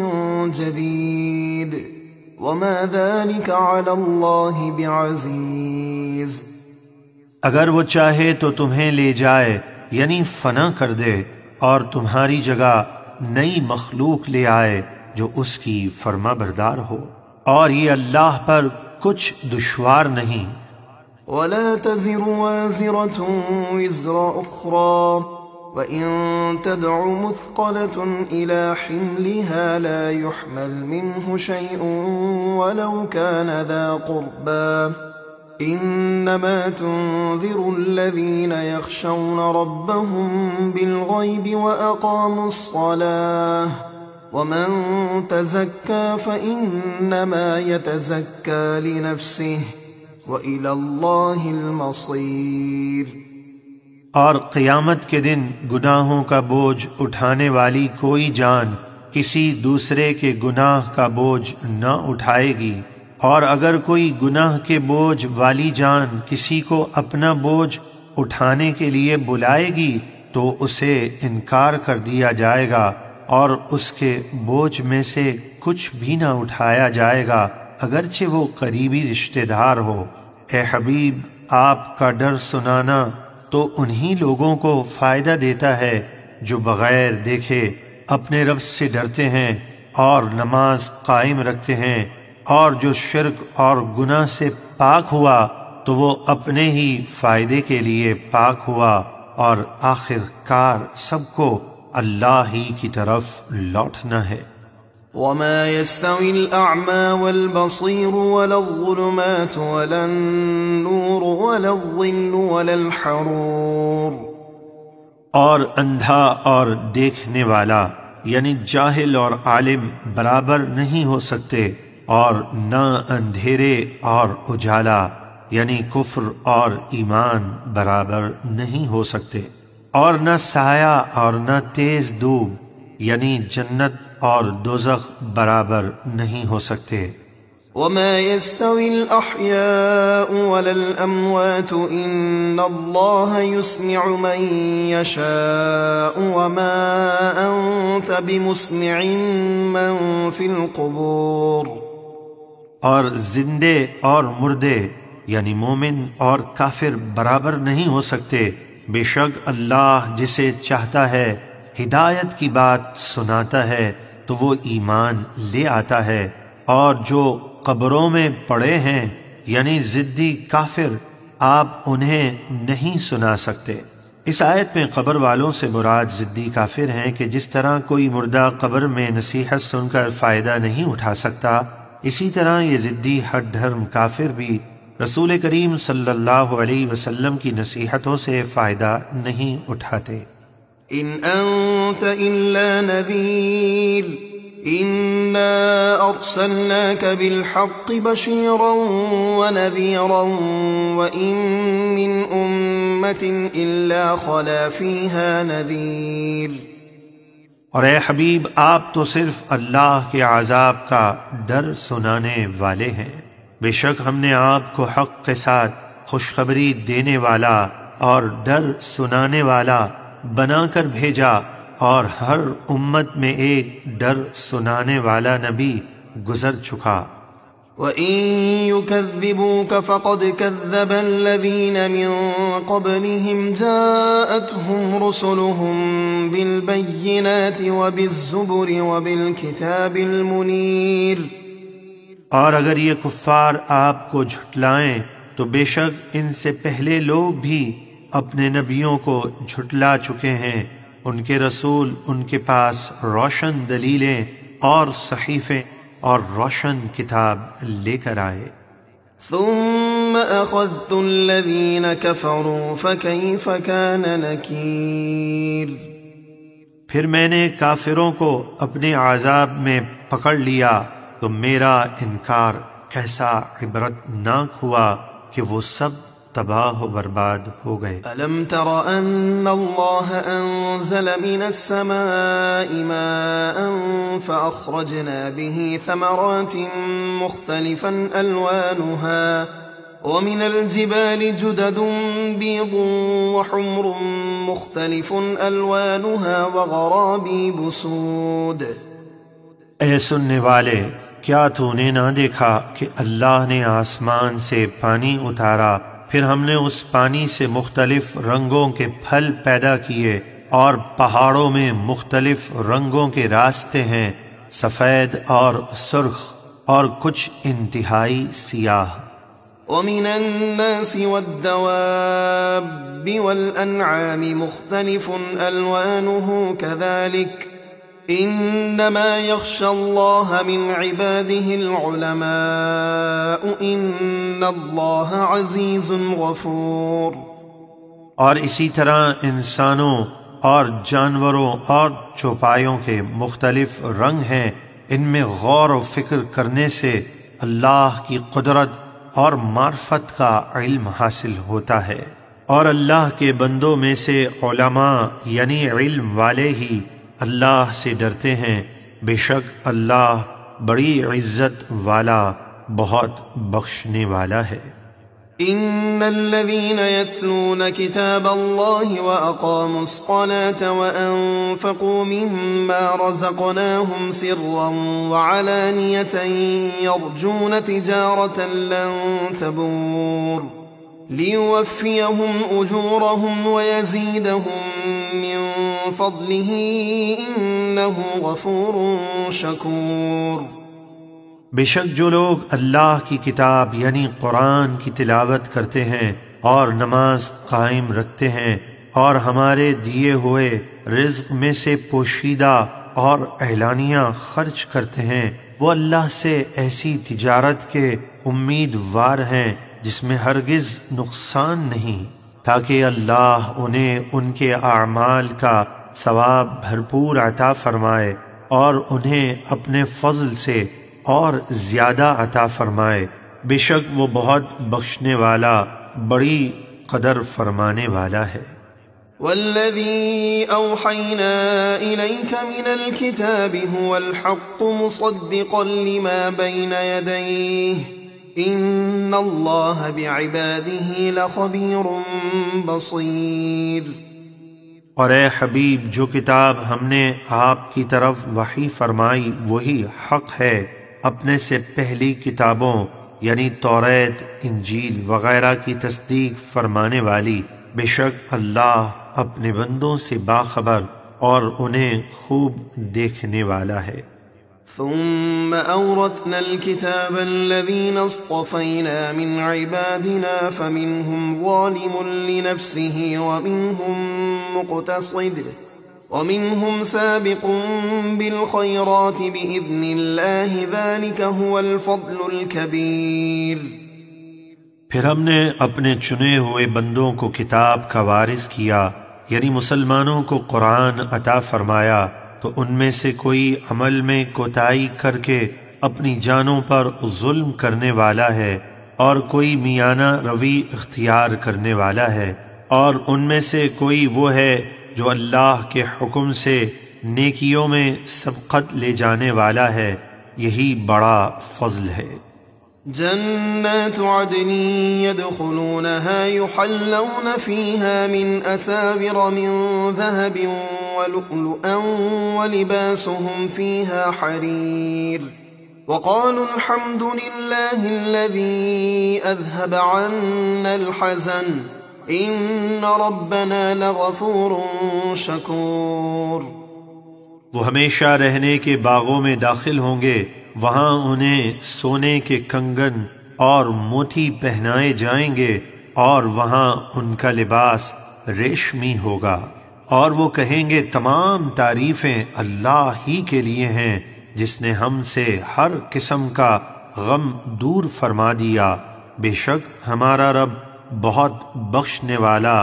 جديد وما ذلك على الله بعزيز۔ اگر وہ چاہے تو تمہیں لے جائے یعنی فنا کر دے، اور تمہاری جگہ نئی مخلوق لے آئے جو اس کی فرما بردار ہو، اور یہ اللہ پر کچھ دشوار نہیں۔ ولا تزر وازرة وزر أخرى وإن تدع مثقلة إلى حملها لا يحمل منه شيء ولو كان ذا قربى إنما تنذر الذين يخشون ربهم بالغيب وأقاموا الصلاة ومن تزكى فإنما يتزكى لنفسه وإلى الله المصير۔ اور قیامت کے دن گناہوں کا بوجھ اٹھانے والی کوئی جان کسی دوسرے کے گناہ کا بوجھ نہ اٹھائے گی، اور اگر کوئی گناہ کے بوجھ والی جان کسی کو اپنا بوجھ اٹھانے کے لیے بلائے گی تو اسے انکار کر دیا جائے گا، اور اس کے بوجھ میں سے کچھ بھی نہ اٹھایا جائے گا اگرچہ وہ قریبی رشتہ دار ہو۔ اے حبیب، آپ کا ڈر سنانا تو انہی لوگوں کو فائدہ دیتا ہے جو بغیر دیکھے اپنے رب سے ڈرتے ہیں اور نماز قائم رکھتے ہیں، اور جو شرک اور گناہ سے پاک ہوا تو وہ اپنے ہی فائدے کے لیے پاک ہوا، اور آخر کار سب کو اللہ ہی کی طرف لوٹنا ہے۔ وما يستوي الأعمى والبصير ولا الظلمات ولا النور ولا الظل ولا الحرور۔ اور اندھا اور دیکھنے والا یعنی جاہل اور عالم برابر نہیں ہو سکتے، اور نہ اندھیرے اور اجالا یعنی کفر اور ایمان برابر نہیں ہو سکتے، اور نہ سایہ اور نہ تیز دھوپ یعنی جنت اور دوزخ برابر نہیں ہو سکتے۔ وما يستوي الأحياء ولا الأموات إن الله يسمع من يشاء وما أنت بمسمع من في القبور۔ اور زندے اور مردے یعنی مومن اور کافر برابر نہیں ہو سکتے، بے شک اللہ جسے چاہتا ہے ہدایت کی بات سناتا ہے تو وہ ایمان لے آتا ہے، اور جو قبروں میں پڑے ہیں یعنی ضدی کافر، آپ انہیں نہیں سنا سکتے۔ اس آیت میں قبر والوں سے مراد ضدی کافر ہیں کہ جس طرح کوئی مردہ قبر میں نصیحت سن کر فائدہ نہیں اٹھا سکتا، اسی طرح یہ ضدی ہٹ دھرم کافر بھی رسول کریم صلی اللہ علیہ وسلم کی نصیحتوں سے فائدہ نہیں اٹھاتے۔ ان انت الا نذیر إنا أرسلناك بالحق بشيرا ونذيرا وإن من أمة إلا خلا فيها نذير۔ اور اے حبیب آپ تو صرف اللہ کے عذاب کا ڈر سنانے والے ہیں، بے شک ہم نے آپ کو حق کے ساتھ خوشخبری دینے والا اور ڈر سنانے والا بنا کر بھیجا، اور ہر امت میں ایک ڈر سنانے والا نبی گزر چکا۔ وَإِن يُكَذِّبُوكَ فَقَدْ كَذَّبَ الَّذِينَ مِن قَبْلِهِمْ جَاءَتْهُمْ رُسُلُهُم بِالْبَيِّنَاتِ وَبِالزُّبُرِ وَبِالْكِتَابِ الْمُنِيرِ۔ اور اگر یہ کفار آپ کو جھٹلائیں تو بے شک ان سے پہلے لوگ بھی اپنے نبیوں کو جھٹلا چکے ہیں، ان کے رسول ان کے پاس روشن دلیلیں اور صحیفے اور روشن کتاب لے کر آئے۔ ثم أخذت الذين كفروا فكيف كان نكير۔ پھر میں نے کافروں کو اپنے عذاب میں پکڑ لیا تو میرا انکار کیسا عبرتناک ہوا کہ وہ سب تباہ و برباد ہو گئے۔ ألم تر أن الله أنزل من السماء ماء فأخرجنا به ثمرات مختلفا ألوانها ومن الجبال جدد بيض وحمر مختلف ألوانها وغرابيب سود۔ اے سننے والے، کیا تو نے نہ دیکھا کہ اللہ نے آسمان سے پانی اتارا، پھر ہم نے اس پانی سے مختلف رنگوں کے پھل پیدا کیے، اور پہاڑوں میں مختلف رنگوں کے راستے ہیں، سفید اور سرخ اور کچھ انتہائی سیاہ۔ وَمِنَ النَّاسِ وَالدَّوَابِّ وَالْأَنْعَامِ مُخْتَلِفٌ أَلْوَانُهُ كَذَلِكَ إِنَّمَا يَخْشَى اللَّهَ مِنْ عِبَادِهِ الْعُلَمَاءُ إِنَّ اللَّهَ عَزِيزٌ غَفُورٌ۔ اور اسی طرح انسانوں اور جانوروں اور چوپایوں کے مختلف رنگ ہیں، ان میں غور و فکر کرنے سے اللہ کی قدرت اور معرفت کا علم حاصل ہوتا ہے، اور اللہ کے بندوں میں سے علماء یعنی علم والے ہی اللہ سے ڈرتے ہیں، بے شک اللہ بڑی عزت والا بہت بخشنے والا ہے۔ إن الذين يتلون كتاب الله وأقاموا الصلاة وأنفقوا مما رزقناهم سرا وعلانية يرجون تجارة لن تبور ليوفيهم أجورهم ويزيدهم من فضله إنه غفور شكور۔ بے شک جو لوگ اللہ کی کتاب یعنی قرآن کی تلاوت کرتے ہیں اور نماز قائم رکھتے ہیں اور ہمارے دیے ہوئے رزق میں سے پوشیدہ اور اعلانیہ خرچ کرتے ہیں، وہ اللہ سے ایسی تجارت کے امیدوار ہیں جس میں ہرگز نقصان نہیں، تاکہ اللہ انہیں ان کے اعمال کا ثواب بھرپور عطا فرمائے اور انہیں اپنے فضل سے اور زیادہ عطا فرمائے، بے شک وہ بہت بخشنے والا بڑی قدر فرمانے والا ہے۔ والذي أوحينا إليك من الكتاب هو الحق مصدقا لما بين يديه إن الله بعباده لخبير بصير۔ اور اے حبیب، جو کتاب ہم نے آپ کی طرف وحی فرمائی وہی حق ہے، اپنے سے پہلی کتابوں یعنی توریت، انجیل وغیرہ کی تصدیق فرمانے والی، بے شک اللہ اپنے بندوں سے باخبر اور انہیں خوب دیکھنے والا ہے۔ ثم أورثنا الكتاب الذين اصطفينا من عبادنا فمنهم ظالم لنفسه ومنهم مقتصد ومنهم سابق بالخيرات بإذن الله ذلك هو الفضل الكبير۔ پھر ہم نے اپنے چنے ہوئے بندوں کو کتاب کا وارث کیا، یعنی مسلمانوں کو قرآن عطا فرمایا، تو ان میں سے کوئی عمل میں کوتاہی کر کے اپنی جانوں پر ظلم کرنے والا ہے، اور کوئی میانہ روی اختیار کرنے والا ہے، اور ان میں سے کوئی وہ ہے جو اللہ کے حکم سے نیکیوں میں سبقت لے جانے والا ہے، یہی بڑا فضل ہے۔ جنات عدن يدخلونها يحلون فيها من أساور من ذهب ولؤلؤا ولباسهم فيها حرير وقالوا الحمد لله الذي أذهب عنا الحزن إن ربنا لغفور شكور۔ وہ ہمیشہ رہنے کے باغوں میں داخل ہوں گے، وہاں انہیں سونے کے کنگن اور موتی پہنائے جائیں گے، اور وہاں ان کا لباس ریشمی ہوگا، اور وہ کہیں گے تمام تعریفیں اللہ ہی کے لیے ہیں جس نے ہم سے ہر قسم کا غم دور فرما دیا، بے شک ہمارا رب بہت بخشنے والا،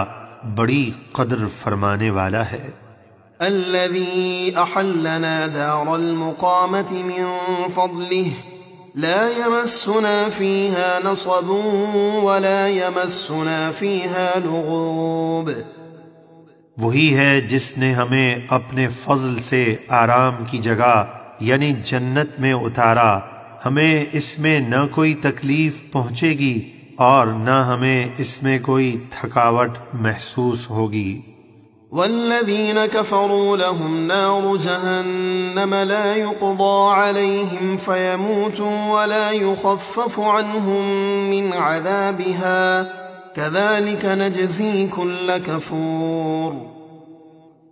بڑی قدر فرمانے والا ہے۔ الذي أحلنا دار المقامة من فضله لا يمسنا فيها نصب ولا يمسنا فيها لغوب۔ وہی ہے جس نے ہمیں اپنے فضل سے آرام کی جگہ یعنی جنت میں اتارا، ہمیں اس میں نہ کوئی تکلیف پہنچے گی اور نہ ہمیں اس میں کوئی تھکاوٹ محسوس ہوگی۔ والذين كفروا لهم نار جهنم لا يقضى عليهم فيموتوا ولا يخفف عنهم من عذابها كذلك نجزي كل كفور۔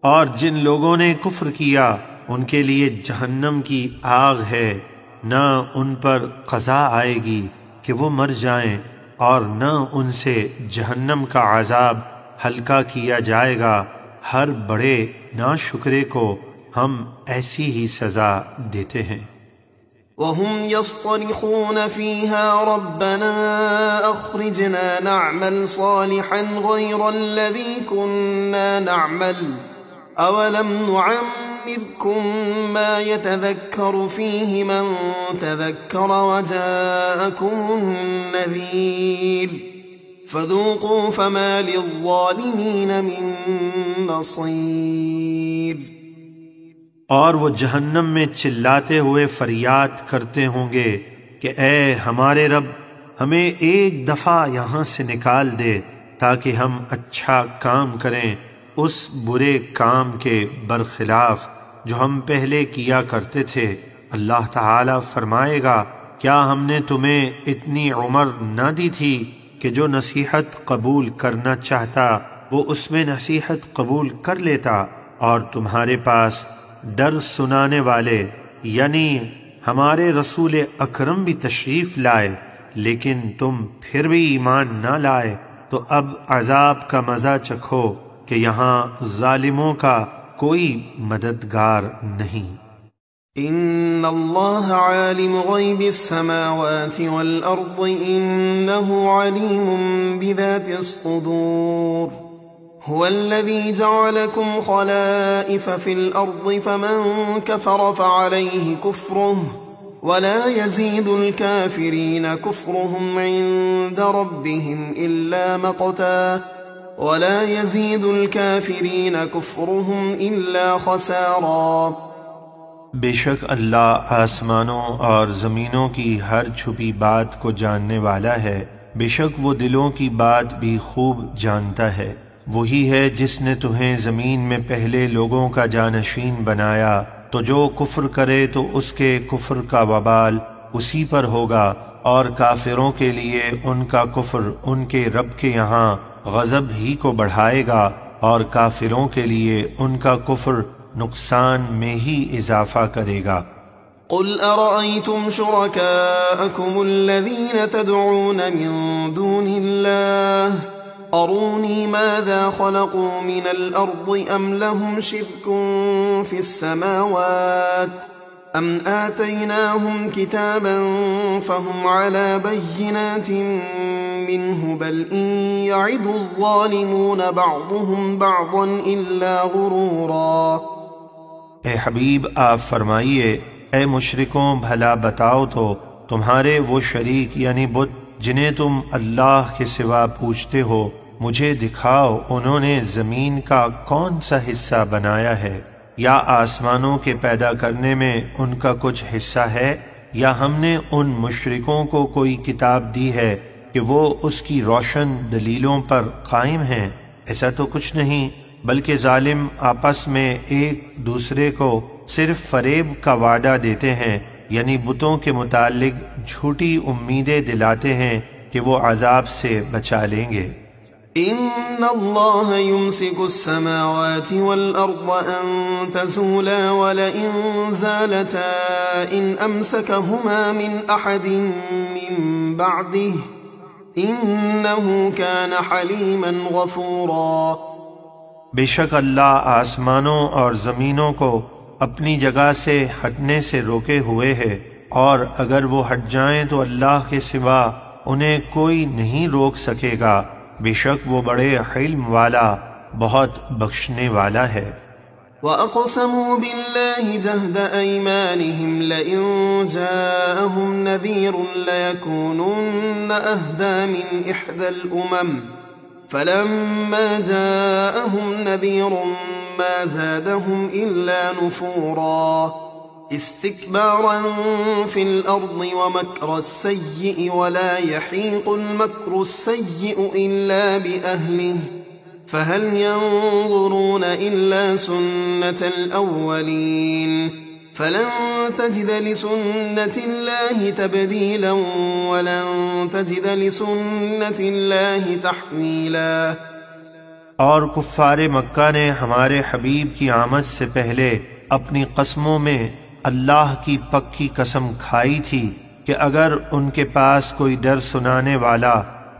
اور جن لوگوں نے کفر کیا ان کے لیے جہنم کی آگ ہے، نہ ان پر قضا آئے گی کہ وہ مر جائیں، اور نہ ان سے جہنم کا عذاب ہلکا کیا جائے گا۔ ہر بڑے ناشکرے کو ہم ایسی ہی سزا دیتے ہیں۔ وهم يصطرخون فيها ربنا أخرجنا نعمل صالحا غير الذي كنا نعمل أولم نعمركم ما يتذكر فيه من تذكر وجاءكم النذير فذوقوا فما للظالمین من نصیر۔ اور وہ جہنم میں چلاتے ہوئے فریاد کرتے ہوں گے کہ اے ہمارے رب، ہمیں ایک دفعہ یہاں سے نکال دے تاکہ ہم اچھا کام کریں اس برے کام کے برخلاف جو ہم پہلے کیا کرتے تھے۔ اللہ تعالی فرمائے گا، کیا ہم نے تمہیں اتنی عمر نہ دی تھی کہ جو نصیحت قبول کرنا چاہتا وہ اس میں نصیحت قبول کر لیتا، اور تمہارے پاس ڈر سنانے والے یعنی ہمارے رسول اکرم بھی تشریف لائے، لیکن تم پھر بھی ایمان نہ لائے، تو اب عذاب کا مزہ چکھو کہ یہاں ظالموں کا کوئی مددگار نہیں۔ ان اللہ عالم غیب السماوات والارض انه علیم بذات الصدور هو الذي جعلكم خلائف في الارض فمن كفر فعليه كفره ولا يزيد الكافرين كفرهم عند ربهم الا مقتا ولا يزيد الكافرين كفرهم الا خسارا۔ بے شک اللہ آسمانوں اور زمینوں کی ہر چھپی بات کو جاننے والا ہے، بے شک وہ دلوں کی بات بھی خوب جانتا ہے۔ وہی ہے جس نے تمہیں زمین میں پہلے لوگوں کا جانشین بنایا، تو جو کفر کرے تو اس کے کفر کا وبال اسی پر ہوگا، اور کافروں کے لیے ان کا کفر ان کے رب کے یہاں غضب ہی کو بڑھائے گا، اور کافروں کے لیے ان کا کفر نقصان میں ہی اضافہ کرے گا۔ قل ارأيتم شركاءكم الذين تدعون من دون الله اروني ماذا خلقوا من الارض ام لهم شرك في السماوات ام آتيناهم كتابا فهم على بينات منه بل إن يعد الظالمون بعضهم بعضا إلا غرورا۔ اے حبیب آپ فرمائیے اے مشرکوں بھلا بتاؤ تو تمہارے وہ شریک یعنی بت جنہیں تم اللہ کے سوا پوچھتے ہو مجھے دکھاؤ انہوں نے زمین کا کون سا حصہ بنایا ہے، یا آسمانوں کے پیدا کرنے میں ان کا کچھ حصہ ہے، یا ہم نے ان مشرکوں کو کوئی کتاب دی ہے کہ وہ اس کی روشن دلیلوں پر قائم ہیں؟ ایسا تو کچھ نہیں، بلکہ ظالم آپس میں ایک دوسرے کو صرف فریب کا وعدہ دیتے ہیں، یعنی بتوں کے متعلق جھوٹی امیدیں دلاتے ہیں کہ وہ عذاب سے بچا لیں گے۔ ان اللہ يمسك السماوات والارض ان تزولا ولئن زالتا ان امسكهما من احد من بعده انه كان حلیما غفورا۔ بے شک اللہ آسمانوں اور زمینوں کو اپنی جگہ سے ہٹنے سے روکے ہوئے ہے، اور اگر وہ ہٹ جائیں تو اللہ کے سوا انہیں کوئی نہیں روک سکے گا، بے شک وہ بڑے حلم والا بہت بخشنے والا ہے۔ وَأَقْسَمُوا بِاللَّهِ جَهْدَ أَيْمَانِهِمْ لَئِن جَاءَهُمْ نَذِيرٌ لَيَكُونُنَّ أَهْدَىٰ مِنْ إِحْدَى الْأُمَمِ فَلَمَّا جَاءَهُمْ نَذِيرٌ مَا زَادَهُمْ إِلَّا نُفُورًا استكبارا في الأرض ومكر السيء ولا يحيق المكر السيء إلا بأهله فهل ينظرون إلا سنة الأولين فلن تجد لسنة الله تبديلا ولن تجد لسنة الله تحويلا۔ اور کفار مکہ نے ہمارے حبیب کی آمد سے پہلے اپنی قسموں میں اللہ کی پکی قسم کھائی تھی کہ اگر ان کے پاس کوئی ڈر سنانے والا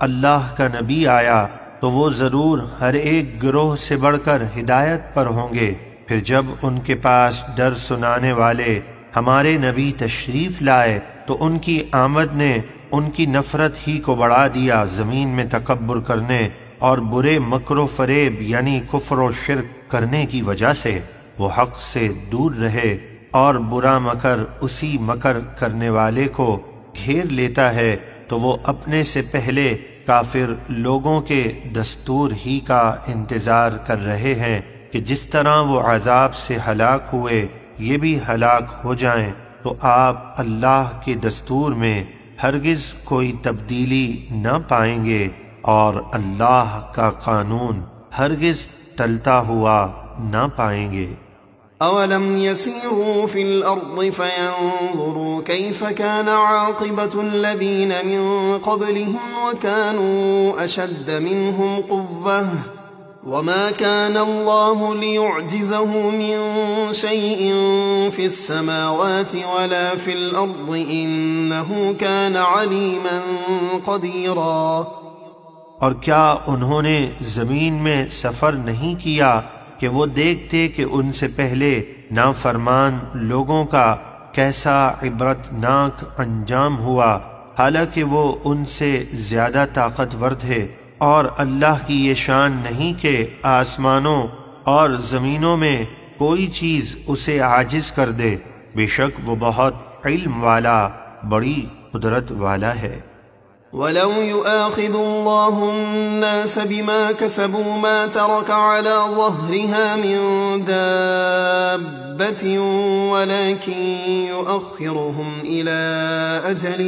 اللہ کا نبی آیا تو وہ ضرور ہر ایک گروہ سے بڑھ کر ہدایت پر ہوں گے، پھر جب ان کے پاس ڈر سنانے والے ہمارے نبی تشریف لائے تو ان کی آمد نے ان کی نفرت ہی کو بڑھا دیا، زمین میں تکبر کرنے اور برے مکر و فریب یعنی کفر و شرک کرنے کی وجہ سے وہ حق سے دور رہے، اور برا مکر اسی مکر کرنے والے کو گھیر لیتا ہے تو وہ اپنے سے پہلے کافر لوگوں کے دستور ہی کا انتظار کر رہے ہیں کہ جس طرح وہ عذاب سے ہلاک ہوئے یہ بھی ہلاک ہو جائیں، تو آپ اللہ کے دستور میں ہرگز کوئی تبدیلی نہ پائیں گے، اور اللہ کا قانون ہرگز ٹلتا ہوا نہ پائیں گے۔ أَوَلَمْ يَسِيرُوا فِي الْأَرْضِ فَيَنظُرُوا كَيْفَ كَانَ عَاقِبَةُ الَّذِينَ مِنْ قَبْلِهِمْ وَكَانُوا أَشَدَّ مِنْهُمْ قُوَّةً وَمَا كَانَ اللَّهُ لِيُعْجِزَهُ مِنْ شَيْءٍ فِي السَّمَاوَاتِ وَلَا فِي الْأَرْضِ إِنَّهُ كَانَ عَلِيمًا قَدِيرًا۔ اور کیا انہوں نے زمین میں سفر نہیں کیا کہ وہ دیکھتے کہ ان سے پہلے نافرمان لوگوں کا کیسا عبرتناک انجام ہوا، حالانکہ وہ ان سے زیادہ طاقتور تھے، اور اللہ کی یہ شان نہیں کہ آسمانوں اور زمینوں میں کوئی چیز اسے عاجز کر دے، بے شک وہ بہت علم والا بڑی قدرت والا ہے۔ وَلَوْ يُؤَاخِذُ اللَّهُ النَّاسَ بِمَا كَسَبُوا مَا تَرَكَ عَلَى ظَهْرِهَا مِن دَابَّةٍ وَلَكِن يُؤَخِّرُهُمْ إِلَى أَجَلٍ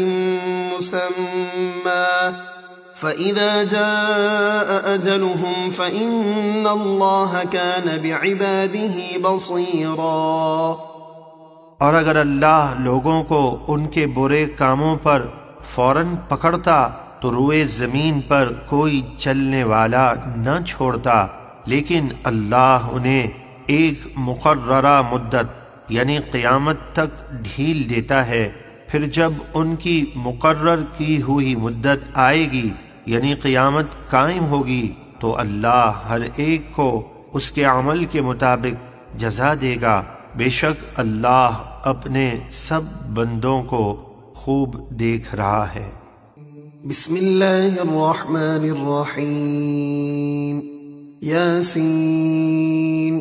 مُّسَمًّى فَإِذَا جَاءَ أَجَلُهُمْ فَإِنَّ اللَّهَ كَانَ بِعِبَادِهِ بَصِيرًا۔ اور اگر اللہ لوگوں کو ان کے برے کاموں پر فوراً پکڑتا تو روئے زمین پر کوئی چلنے والا نہ چھوڑتا، لیکن اللہ انہیں ایک مقررہ مدت یعنی قیامت تک ڈھیل دیتا ہے، پھر جب ان کی مقرر کی ہوئی مدت آئے گی یعنی قیامت قائم ہوگی تو اللہ ہر ایک کو اس کے عمل کے مطابق جزا دے گا، بے شک اللہ اپنے سب بندوں کو خوب دیکھ رہا ہے۔ بسم اللہ الرحمن الرحیم یاسین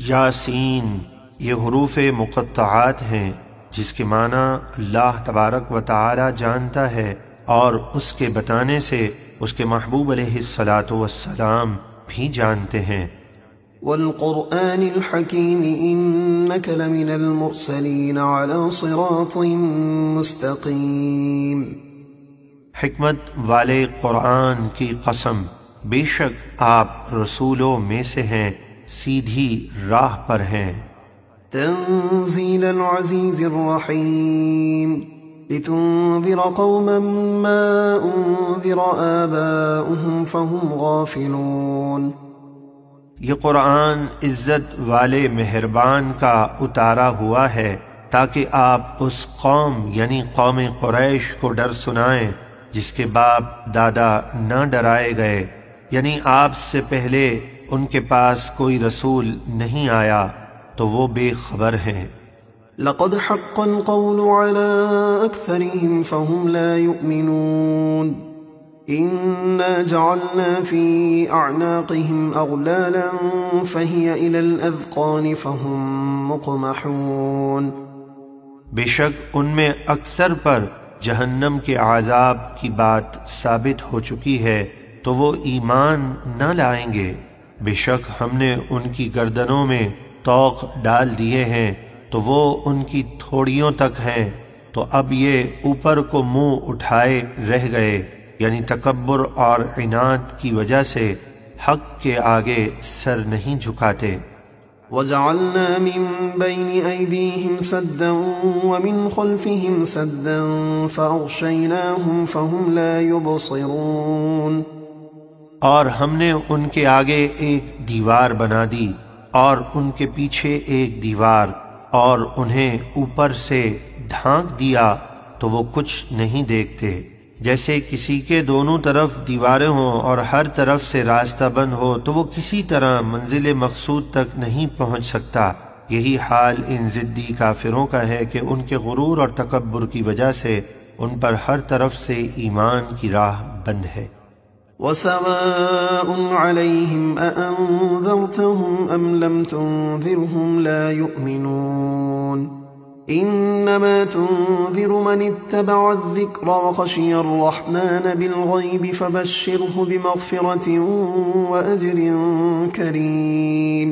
یاسین یہ حروف مقطعات ہیں جس کے معنی اللہ تبارک و تعالی جانتا ہے اور اس کے بتانے سے اس کے محبوب علیہ الصلاۃ والسلام بھی جانتے ہیں۔ والقرآن الحکیم انک لمن المرسلین علی صراط مستقیم۔ حکمت والے قرآن کی قسم، بے شک آپ رسولوں میں سے ہیں، سیدھی راہ پر ہیں۔ تنزیل العزیز الرحیم لتنذر قوما ما انذر آباؤهم فهم غافلون۔ یہ قرآن عزت والے مہربان کا اتارا ہوا ہے تاکہ آپ اس قوم یعنی قوم قریش کو ڈر سنائیں جس کے باپ دادا نہ ڈرائے گئے، یعنی آپ سے پہلے ان کے پاس کوئی رسول نہیں آیا تو وہ بے خبر ہیں۔ لقد حق القول على أكثرهم فهم لا يؤمنون إنا جعلنا في أعناقهم أغلالا فهي إلى الأذقان فهم مقمحون۔ بے شک ان میں اکثر پر جہنم کے عذاب کی بات ثابت ہو چکی ہے تو وہ ایمان نہ لائیں گے۔ بے شک ہم نے ان کی گردنوں میں طوق ڈال دیے ہیں تو وہ ان کی تھوڑیوں تک ہیں، تو اب یہ اوپر کو منہ اٹھائے رہ گئے، یعنی تکبر اور عناد کی وجہ سے حق کے آگے سر نہیں جھکاتے۔ وَجَعَلْنَا مِن بَيْنِ أَيْدِيهِمْ سَدًّا وَمِنْ خَلْفِهِمْ سَدًّا فَأَغْشَيْنَاهُمْ فَهُمْ لَا يُبْصِرُونَ۔ اور ہم نے ان کے آگے ایک دیوار بنا دی اور ان کے پیچھے ایک دیوار، اور انہیں اوپر سے ڈھانک دیا تو وہ کچھ نہیں دیکھتے۔ جیسے کسی کے دونوں طرف دیواریں ہوں اور ہر طرف سے راستہ بند ہو تو وہ کسی طرح منزل مقصود تک نہیں پہنچ سکتا، یہی حال ان ضدی کافروں کا ہے کہ ان کے غرور اور تکبر کی وجہ سے ان پر ہر طرف سے ایمان کی راہ بند ہے۔ وَسَوَاءٌ عَلَيْهِمْ أَأَنذَرْتَهُمْ أَمْ لَمْ تُنذِرْهُمْ لَا يُؤْمِنُونَ إِنَّمَا تُنذِرُ مَنِ اتَّبَعَ الذِّكْرَ وَخَشِيَ الرَّحْمَنَ بِالْغَيْبِ فَبَشِّرْهُ بِمَغْفِرَةٍ وَأَجْرٍ كَرِيمٍ۔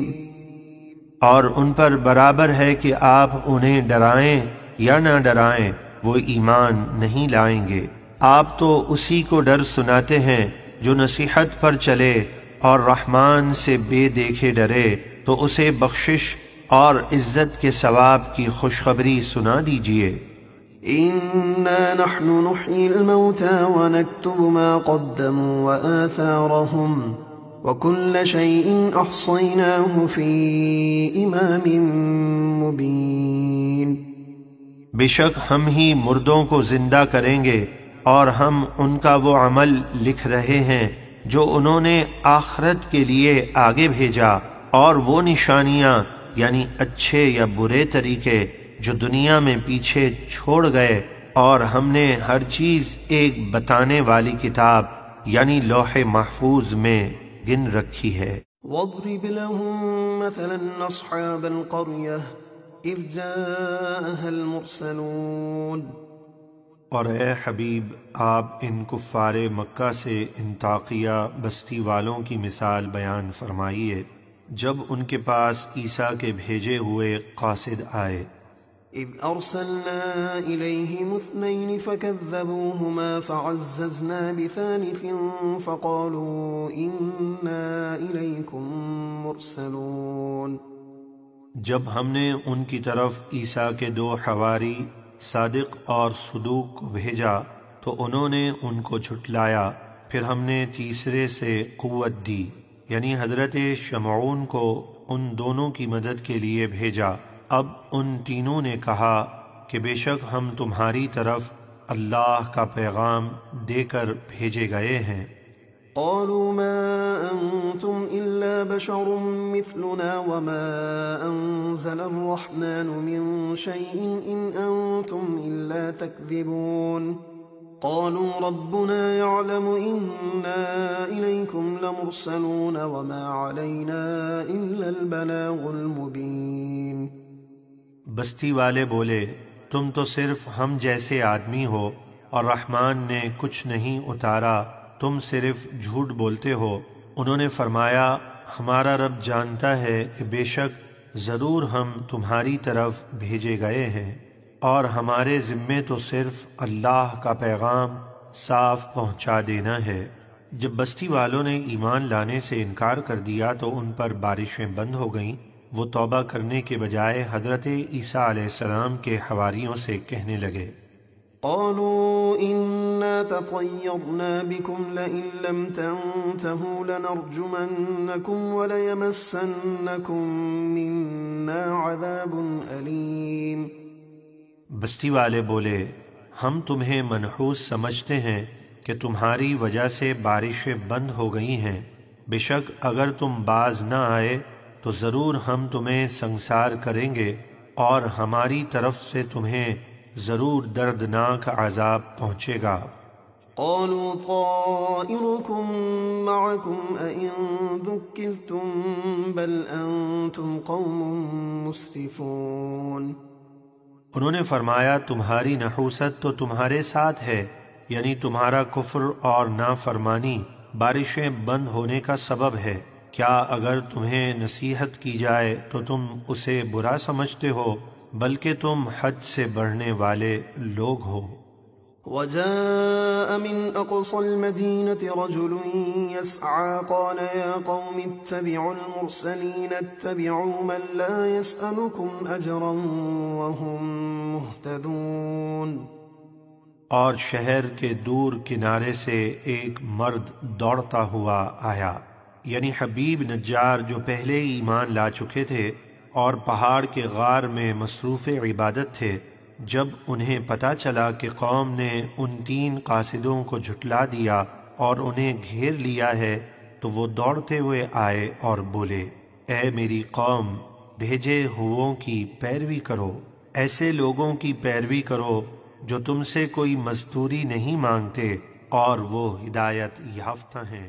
اور ان پر برابر ہے کہ آپ انہیں ڈرائیں یا نہ ڈرائیں، وہ ایمان نہیں لائیں گے۔ آپ تو اسی کو ڈر سناتے ہیں جو نصیحت پر چلے اور رحمان سے بے دیکھے ڈرے، تو اسے بخشش اور عزت کے ثواب کی خوشخبری سنا دیجئے۔ إِنَّا نَحْنُ نُحْيِي الْمَوْتَى وَنَكْتُبُ مَا قَدَّمُوا وَآثَارَهُمْ وَكُلَّ شَيْءٍ أَحْصَيْنَاهُ فِي إِمَامٍ مُبِينٍ۔ بے شک ہم ہی مردوں کو زندہ کریں گے اور ہم ان کا وہ عمل لکھ رہے ہیں جو انہوں نے آخرت کے لیے آگے بھیجا، اور وہ نشانیاں یعنی اچھے یا برے طریقے جو دنیا میں پیچھے چھوڑ گئے، اور ہم نے ہر چیز ایک بتانے والی کتاب یعنی لوح محفوظ میں گن رکھی ہے۔ وَاضْرِبْ لَهُم مَّثَلًا أَصْحَابَ الْقَرْيَةِ إِذْ جَاءَهَا الْمُرْسَلُونَ۔ اور اے حبیب آپ ان کفار مکہ سے انطاکیہ بستی والوں کی مثال بیان فرمائیے جب ان کے پاس عیسیٰ کے بھیجے ہوئے قاصد آئے۔ اذ ارسلنا الیہم اثنین فکذبوہما فعززنا بثالث فقالوا انا الیکم مرسلون۔ جب ہم نے ان کی طرف عیسیٰ کے دو حواری صادق اور صدوق کو بھیجا تو انہوں نے ان کو جھٹلایا، پھر ہم نے تیسرے سے قوت دی، یعنی حضرت شمعون کو ان دونوں کی مدد کے لیے بھیجا۔ اب ان تینوں نے کہا کہ بے شک ہم تمہاری طرف اللہ کا پیغام دے کر بھیجے گئے ہیں۔ قالوا ما انتم الا بشر مثلنا وما انزل الرحمن من شيء ان انتم الا تكذبون۔ قالوا ربنا يعلم إنا إليكم لمرسلون وما علينا إلا البلاغ المبين۔ بستی والے بولے تم تو صرف ہم جیسے آدمی ہو اور رحمان نے کچھ نہیں اتارا، تم صرف جھوٹ بولتے ہو۔ انہوں نے فرمایا ہمارا رب جانتا ہے کہ بے شک ضرور ہم تمہاری طرف بھیجے گئے ہیں، اور ہمارے ذمے تو صرف اللہ کا پیغام صاف پہنچا دینا ہے۔ جب بستی والوں نے ایمان لانے سے انکار کر دیا تو ان پر بارشیں بند ہو گئیں۔ وہ توبہ کرنے کے بجائے حضرت عیسیٰ علیہ السلام کے حواریوں سے کہنے لگے قالوا إنا تطيرنا بكم لئن لم تنتهوا لنرجمنكم وليمسنكم منا عذاب أليم۔ بستی والے بولے ہم تمہیں منحوس سمجھتے ہیں کہ تمہاری وجہ سے بارشیں بند ہو گئی ہیں، بے شک اگر تم باز نہ آئے تو ضرور ہم تمہیں سنسار کریں گے، اور ہماری طرف سے تمہیں ضرور دردناک عذاب پہنچے گا۔ قالوا طائركم معكم أئن ذكرتم بل أنتم قوم مسرفون۔ انہوں نے فرمایا تمہاری نحوست تو تمہارے ساتھ ہے، یعنی تمہارا کفر اور نافرمانی بارشیں بند ہونے کا سبب ہے۔ کیا اگر تمہیں نصیحت کی جائے تو تم اسے برا سمجھتے ہو، بلکہ تم حد سے بڑھنے والے لوگ ہو۔ وجاء من أقصى المدينة رجل يسعى قال يا قوم اتبعوا المرسلين اتبعوا من لا يسألكم أجرا وهم مهتدون۔ اور شہر کے دور کنارے سے ایک مرد دوڑتا ہوا آیا، یعنی حبیب نجار، جو پہلے ایمان لا چکے تھے اور پہاڑ کے غار میں مصروف عبادت تھے۔ جب انہیں پتہ چلا کہ قوم نے ان 3 قاصدوں کو جھٹلا دیا اور انہیں گھیر لیا ہے تو وہ دوڑتے ہوئے آئے اور بولے اے میری قوم، بھیجے ہوئوں کی پیروی کرو، ایسے لوگوں کی پیروی کرو جو تم سے کوئی مزدوری نہیں مانگتے اور وہ ہدایت یافتہ ہیں۔